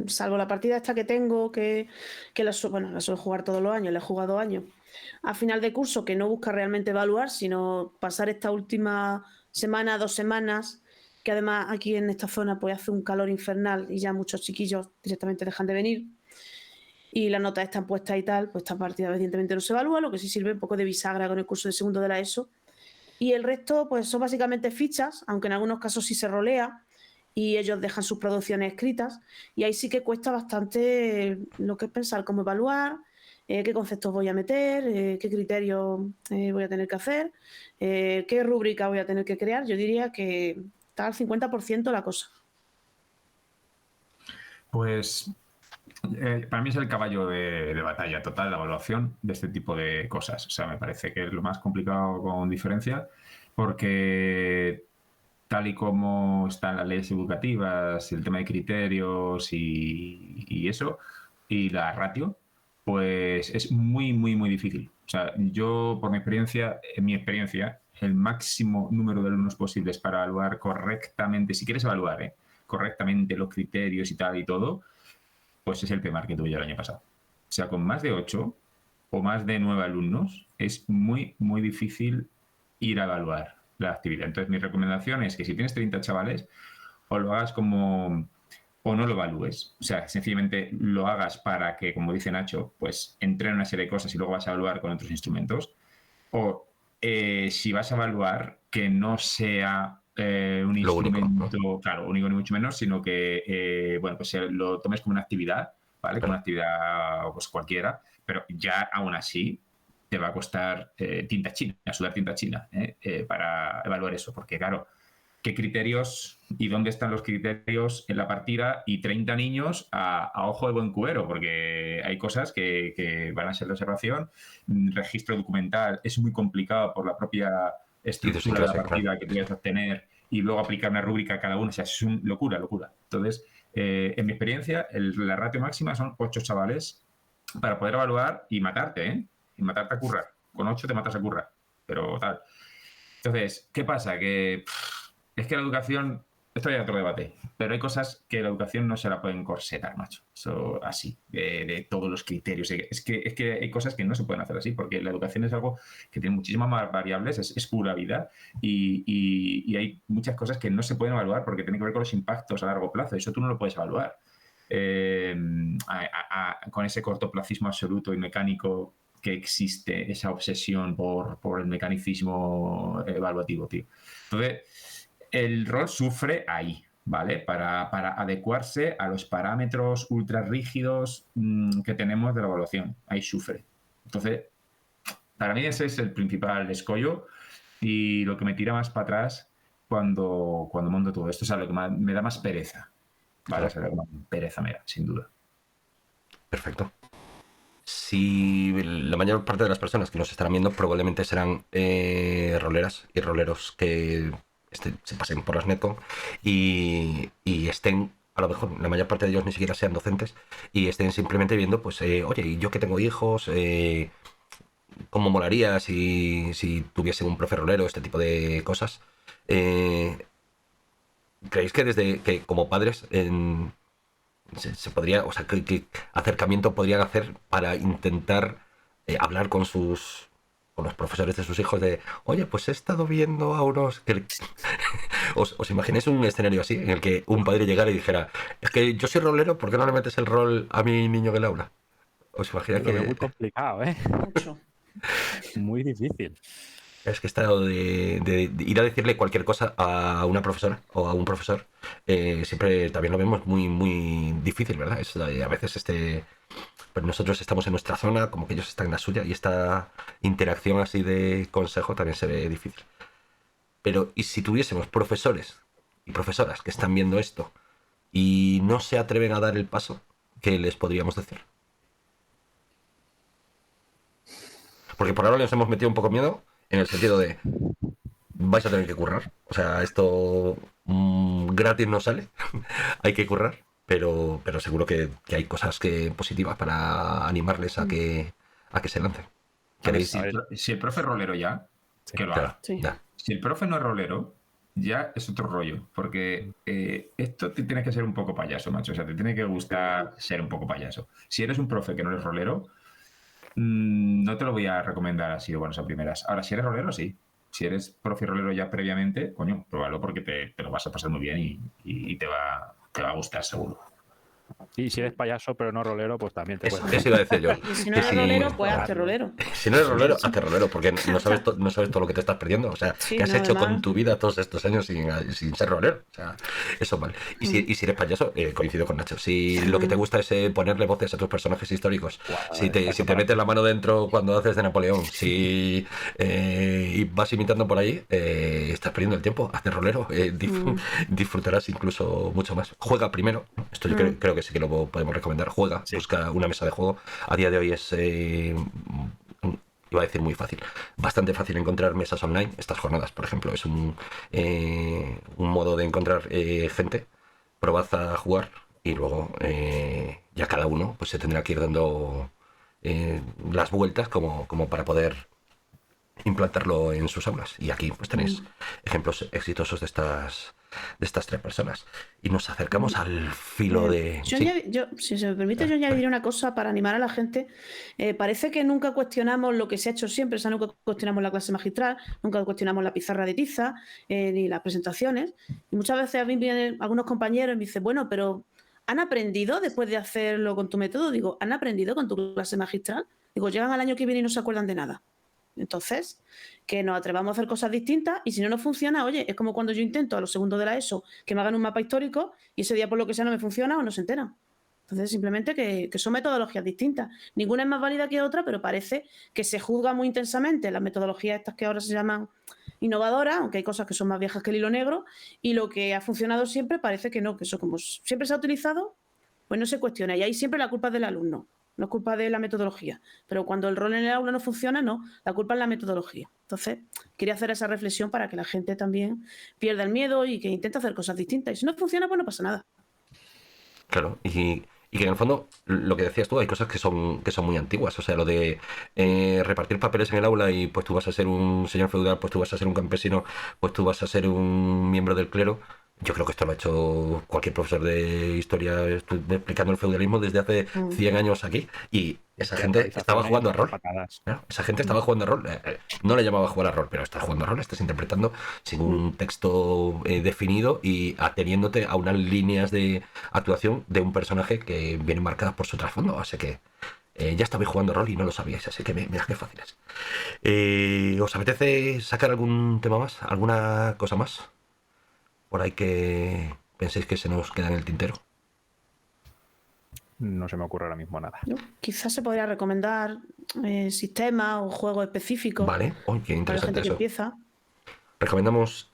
salvo la partida esta que tengo, que la suelo jugar todos los años, la he jugado 2 años, a final de curso, que no busca realmente evaluar, sino pasar esta última semana, 2 semanas, que además aquí en esta zona pues hace un calor infernal y ya muchos chiquillos directamente dejan de venir y las notas están puestas y tal, pues esta partida evidentemente no se evalúa, lo que sí sirve un poco de bisagra con el curso de segundo de la ESO. Y el resto pues son básicamente fichas, aunque en algunos casos sí se rolea y ellos dejan sus producciones escritas, y ahí sí que cuesta bastante lo que es pensar cómo evaluar, qué conceptos voy a meter, qué criterios voy a tener que hacer, qué rúbrica voy a tener que crear. Yo diría que está al 50% la cosa. Pues para mí es el caballo de batalla total, la evaluación de este tipo de cosas. O sea, me parece que es lo más complicado con diferencia. porque tal y como están las leyes educativas, el tema de criterios y eso, y la ratio, pues es muy, muy, muy difícil. O sea, yo, por mi experiencia, el máximo número de alumnos posibles para evaluar correctamente, si quieres evaluar correctamente los criterios y tal y todo, pues es el PMAR que tuve yo el año pasado. O sea, con más de 8 o más de 9 alumnos es muy, muy difícil ir a evaluar la actividad. Entonces, mi recomendación es que si tienes 30 chavales, o lo hagas como... o no lo evalúes. O sea, sencillamente lo hagas para que, como dice Nacho, pues entrene una serie de cosas y luego vas a evaluar con otros instrumentos. O si vas a evaluar, que no sea un Lo único, instrumento, ¿no? claro, único ni mucho menos, sino que, bueno, pues lo tomes como una actividad, ¿vale? Como una actividad pues cualquiera, pero ya aún así te va a costar tinta china, sudar tinta china, para evaluar eso, porque claro, ¿qué criterios y dónde están los criterios en la partida? Y 30 niños a ojo de buen cubero, porque hay cosas que van a ser de observación. Registro documental es muy complicado por la propia estructura de la partida que tienes que obtener y luego aplicar una rúbrica a cada uno. O sea, es una locura, locura. Entonces, en mi experiencia, la ratio máxima son 8 chavales para poder evaluar y matarte, ¿eh? Y matarte a currar. Con 8 te matas a currar, pero tal. Entonces, ¿qué pasa? Que es que la educación, esto ya es otro debate, pero hay cosas que la educación no se la pueden corsetar, macho. Eso así, de todos los criterios. Es que hay cosas que no se pueden hacer así, porque la educación es algo que tiene muchísimas más variables, es pura vida, y hay muchas cosas que no se pueden evaluar porque tienen que ver con los impactos a largo plazo. Eso tú no lo puedes evaluar. Con ese cortoplacismo absoluto y mecánico que existe, esa obsesión por el mecanicismo evaluativo, tío. Entonces, el rol sufre ahí, ¿vale? Para adecuarse a los parámetros ultra rígidos que tenemos de la evaluación. Ahí sufre. Entonces, para mí ese es el principal escollo y lo que me tira más para atrás cuando monto todo esto. O sea, lo que me da más pereza. Vale, Claro. o sea, pereza me da, sin duda. Perfecto. Si la mayor parte de las personas que nos estarán viendo probablemente serán roleras y roleros que se pasen por las Netcon y estén, a lo mejor la mayor parte de ellos ni siquiera sean docentes y estén simplemente viendo, pues, oye, y yo que tengo hijos, ¿cómo molaría si tuviese un profe rolero, este tipo de cosas? ¿Creéis que desde que como padres se podría, o sea, qué acercamiento podrían hacer para intentar hablar con los profesores de sus hijos de, oye, pues he estado viendo a unos ¿Os imagináis un escenario así en el que un padre llegara y dijera, es que yo soy rolero, ¿por qué no le metes el rol a mi niño en el aula? ¿Os imagináis Lo que veo muy complicado, ¿eh? Mucho. Muy difícil. es que está de ir a decirle cualquier cosa a una profesora o a un profesor? Siempre también lo vemos muy, muy difícil, ¿verdad? A veces pues nosotros estamos en nuestra zona, como que ellos están en la suya, y esta interacción así de consejo también se ve difícil. Pero, ¿y si tuviésemos profesores y profesoras que están viendo esto y no se atreven a dar el paso, qué les podríamos decir? Porque por ahora les hemos metido un poco miedo en el sentido de vais a tener que currar. O sea, esto gratis no sale, hay que currar, pero seguro que hay cosas positivas para animarles a que se lancen. A ver, ¿Queréis? si el profe es rolero ya, Sí, que lo Claro, haga. Sí. ya. Si el profe no es rolero, ya es otro rollo, porque esto te tiene que ser un poco payaso, macho. O sea, te tiene que gustar ser un poco payaso. Si eres un profe que no eres rolero, no te lo voy a recomendar así de buenas a primeras. Ahora, si eres rolero, sí. Si eres profe rolero ya previamente, coño, pruébalo porque te lo vas a pasar muy bien y te va a gustar seguro. Y si eres payaso pero no rolero, pues también te puedes. Eso iba a decir yo. Y si no Que eres rolero, pues hazte rolero. Si no eres rolero, hazte rolero, porque no sabes todo lo que te estás perdiendo. O sea, Sí, ¿qué has no, hecho además. con tu vida todos estos años sin ser rolero? O sea, eso mal. Y si eres payaso, coincido con Nacho. Si lo que te gusta es ponerle voces a tus personajes históricos, si te metes la mano dentro cuando haces de Napoleón, si y vas imitando por ahí, estás perdiendo el tiempo, hazte rolero. Disfrutarás incluso mucho más. Juega primero. Esto yo creo que sí que lo podemos recomendar. Juega, Sí. busca una mesa de juego. A día de hoy es iba a decir muy fácil, bastante fácil encontrar mesas online. Estas jornadas, por ejemplo, es un modo de encontrar gente. Probad a jugar y luego ya cada uno pues se tendrá que ir dando las vueltas como para poder implantarlo en sus aulas. Y aquí pues tenéis ejemplos exitosos de estas 3 personas. Y nos acercamos al filo de... Si se me permite, yo añadiría una cosa para animar a la gente. Parece que nunca cuestionamos lo que se ha hecho siempre, o sea, nunca cuestionamos la clase magistral, nunca cuestionamos la pizarra de tiza, ni las presentaciones. Y muchas veces a mí vienen algunos compañeros y me dicen, bueno, pero ¿han aprendido después de hacerlo con tu método? Digo, ¿han aprendido con tu clase magistral? Digo, llegan al año que viene y no se acuerdan de nada. Entonces, que nos atrevamos a hacer cosas distintas y si no nos funciona, oye, es como cuando yo intento a los segundos de la ESO que me hagan un mapa histórico y ese día por lo que sea no me funciona o no se enteran. Entonces, simplemente que son metodologías distintas. Ninguna es más válida que otra, pero parece que se juzga muy intensamente las metodologías estas que ahora se llaman innovadoras, aunque hay cosas que son más viejas que el hilo negro, y lo que ha funcionado siempre parece que no, que eso como siempre se ha utilizado, pues no se cuestiona. Y ahí siempre la culpa es del alumno. No es culpa de la metodología. Pero cuando el rol en el aula no funciona, no. La culpa es la metodología. Entonces, quería hacer esa reflexión para que la gente también pierda el miedo y que intente hacer cosas distintas. Y si no funciona, pues no pasa nada. Claro, y que en el fondo, lo que decías tú, hay cosas que son muy antiguas. O sea, lo de repartir papeles en el aula y pues tú vas a ser un señor feudal, pues tú vas a ser un campesino, pues tú vas a ser un miembro del clero. Yo creo que esto lo ha hecho cualquier profesor de historia explicando el feudalismo desde hace 100 años aquí. Y esa gente estaba jugando a rol. ¿No? Esa gente estaba jugando a rol. No le llamaba a jugar a rol, pero estás jugando a rol, estás interpretando sin un texto definido y ateniéndote a unas líneas de actuación de un personaje que vienen marcadas por su trasfondo. Así que ya estabais jugando a rol y no lo sabíais, así que mira qué fáciles. ¿Os apetece sacar algún tema más? ¿Alguna cosa más? Por ahí que penséis que se nos queda en el tintero. No se me ocurre ahora mismo nada. Quizás se podría recomendar sistemas o juegos específicos. Vale, qué interesante para la gente eso. que empieza. Recomendamos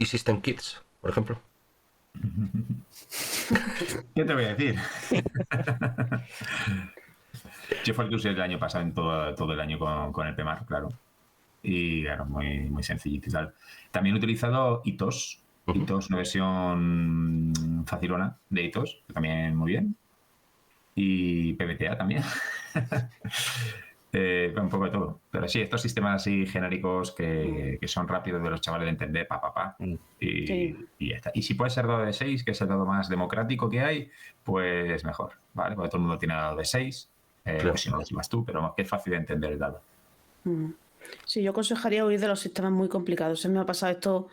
eSystem Kids, por ejemplo. ¿Qué te voy a decir? Yo fue el que usé el año pasado en todo el año con el PMAR, claro. Y claro, muy, muy sencillito y tal. También he utilizado ITOS. ITOS, una versión facilona de ITOS, que también muy bien. Y PBTA también. Un poco de todo. Pero sí, estos sistemas así genéricos que son rápidos de los chavales de entender, y ya está. Y si puede ser dado de 6, que es el dado más democrático que hay, pues mejor, ¿vale? Porque todo el mundo tiene dado de 6. Claro. Pues si no lo llevas tú, pero que es fácil de entender el dado. Sí, yo aconsejaría huir de los sistemas muy complicados. Se me ha pasado esto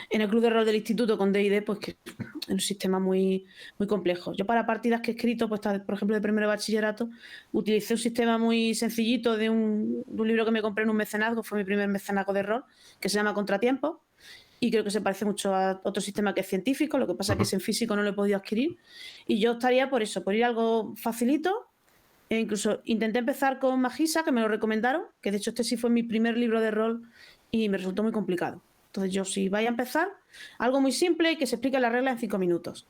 en el club de rol del instituto con D&D, pues que es un sistema muy, muy complejo. Yo para partidas que he escrito, pues por ejemplo de primero de bachillerato, utilicé un sistema muy sencillito de un libro que me compré en un mecenazgo, fue mi primer mecenazgo de rol, que se llama Contratiempo, y creo que se parece mucho a otro sistema que es científico, lo que pasa es que ese en físico no lo he podido adquirir, y yo estaría por eso, por ir a algo facilito. E incluso intenté empezar con Magisa, que me lo recomendaron, que de hecho este sí fue mi primer libro de rol y me resultó muy complicado. Entonces yo, si vais a empezar, algo muy simple y que se explique la regla en 5 minutos.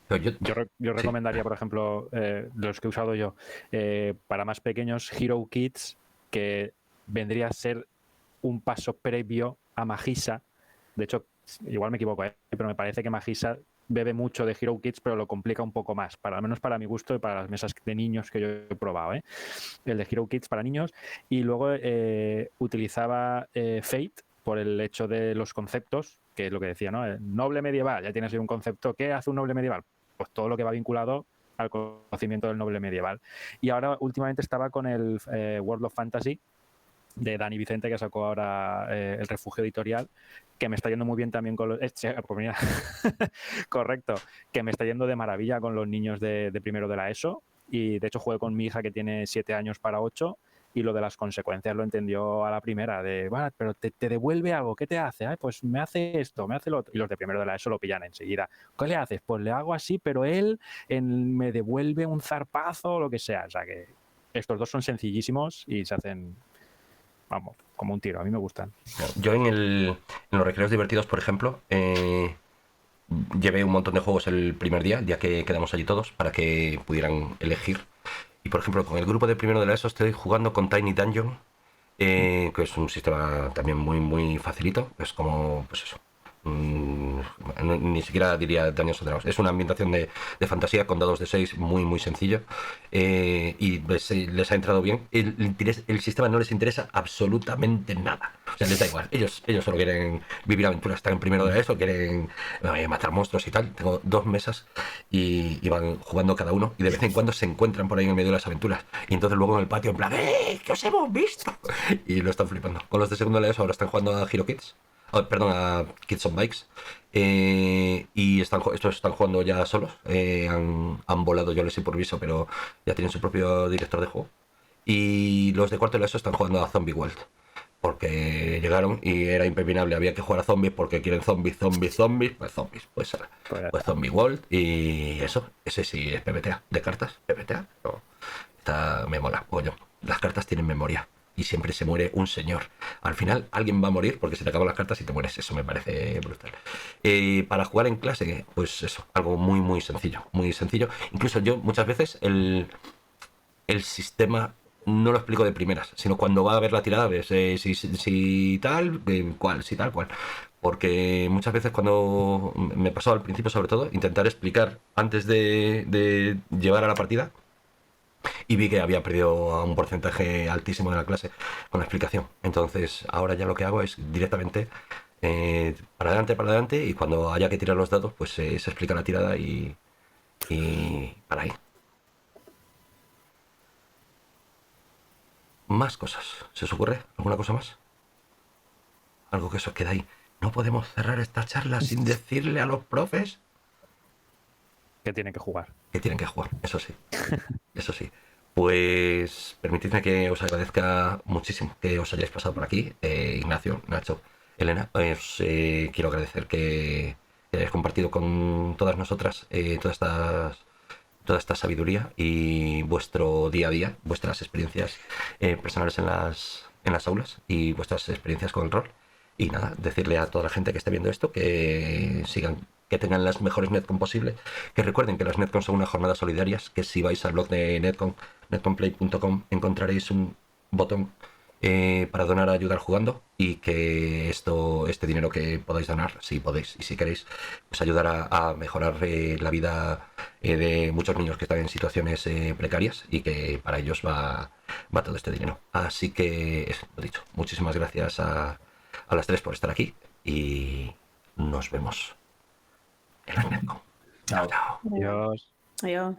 Yo recomendaría, por ejemplo, los que he usado yo, para más pequeños, Hero Kids, que vendría a ser un paso previo a Magisa. De hecho, igual me equivoco, pero me parece que Magisa bebe mucho de Hero Kids, pero lo complica un poco más, al menos para mi gusto y para las mesas de niños que yo he probado, el de Hero Kids para niños. Y luego utilizaba Fate por el hecho de los conceptos, que es lo que decía, ¿no? El noble medieval, ya tienes ahí un concepto. ¿Qué hace un noble medieval? Pues todo lo que va vinculado al conocimiento del noble medieval. Y ahora últimamente estaba con el World of Fantasy de Dani Vicente, que sacó ahora el Refugio Editorial, que me está yendo muy bien también con los... Correcto, que me está yendo de maravilla con los niños de primero de la ESO, y de hecho jugué con mi hija que tiene 7 años para 8, y lo de las consecuencias lo entendió a la primera, de, bueno, pero te devuelve algo, ¿qué te hace? Ay, pues me hace esto, me hace lo otro, y los de primero de la ESO lo pillan enseguida. ¿Qué le haces? Pues le hago así, pero él me devuelve un zarpazo o lo que sea. O sea que estos dos son sencillísimos y se hacen... Vamos, como un tiro, a mí me gustan. Yo en los recreos divertidos, por ejemplo, llevé un montón de juegos el primer día, el día que quedamos allí todos, para que pudieran elegir. Y por ejemplo, con el grupo de primero de la ESO estoy jugando con Tiny Dungeon, que es un sistema también muy facilito. Es como, pues eso. Ni siquiera diría Dungeons and Dragons. Es una ambientación de fantasía con dados de 6 muy sencillo. Y les ha entrado bien. El sistema no les interesa absolutamente nada. O sea, les da igual. Ellos solo quieren vivir aventuras. Están en primero de eso, quieren matar monstruos y tal. Tengo 2 mesas y van jugando cada uno. Y de vez en cuando se encuentran por ahí en el medio de las aventuras. Y entonces luego en el patio, en plan, ¿qué os hemos visto? Y lo están flipando. Con los de segundo de eso ahora están jugando a Hero Kids. Perdón, a Kids on Bikes. Y estos están jugando ya solos. Han volado, yo les superviso, pero ya tienen su propio director de juego. Y los de cuarto de la ESO están jugando a Zombie World. Porque llegaron y era impepinable. Había que jugar a zombies porque quieren zombies. Pues zombies. Pues Zombie World. Y eso, ese sí es PBTA. De cartas, PBTA. No, me mola. Coño, las cartas tienen memoria. Y siempre se muere un señor. Al final alguien va a morir porque se te acaban las cartas y te mueres. Eso me parece brutal. Para jugar en clase, pues eso, algo muy sencillo. Muy sencillo. Incluso yo muchas veces el sistema no lo explico de primeras, sino cuando va a ver la tirada ves si tal, cual, si tal, cual. Porque muchas veces cuando me pasó al principio sobre todo, intentar explicar antes de llevar a la partida, y vi que había perdido a un porcentaje altísimo de la clase con la explicación. Entonces ahora ya lo que hago es directamente para adelante, y cuando haya que tirar los dados pues se explica la tirada y para ahí. Más cosas. ¿Se os ocurre alguna cosa más? Algo que eso queda ahí. No podemos cerrar esta charla sin decirle a los profes Que tienen que jugar. que tienen que jugar, eso sí. Eso sí. Pues permitidme que os agradezca muchísimo que os hayáis pasado por aquí. Ignacio, Nacho, Elena, os quiero agradecer que hayáis compartido con todas nosotras toda esta sabiduría y vuestro día a día, vuestras experiencias personales en las aulas y vuestras experiencias con el rol. Y nada, decirle a toda la gente que esté viendo esto que sigan, que tengan las mejores Netcon posible, que recuerden que las Netcon son unas jornadas solidarias, que si vais al blog de Netcon, netconplay.com, encontraréis un botón para donar a ayudar jugando, y que este dinero que podáis donar, si podéis y si queréis, pues ayudar a mejorar la vida de muchos niños que están en situaciones precarias, y que para ellos va todo este dinero. Así que, eso, lo dicho, muchísimas gracias a las 3 por estar aquí y nos vemos en la Netcon. Chao. Adiós. Adiós.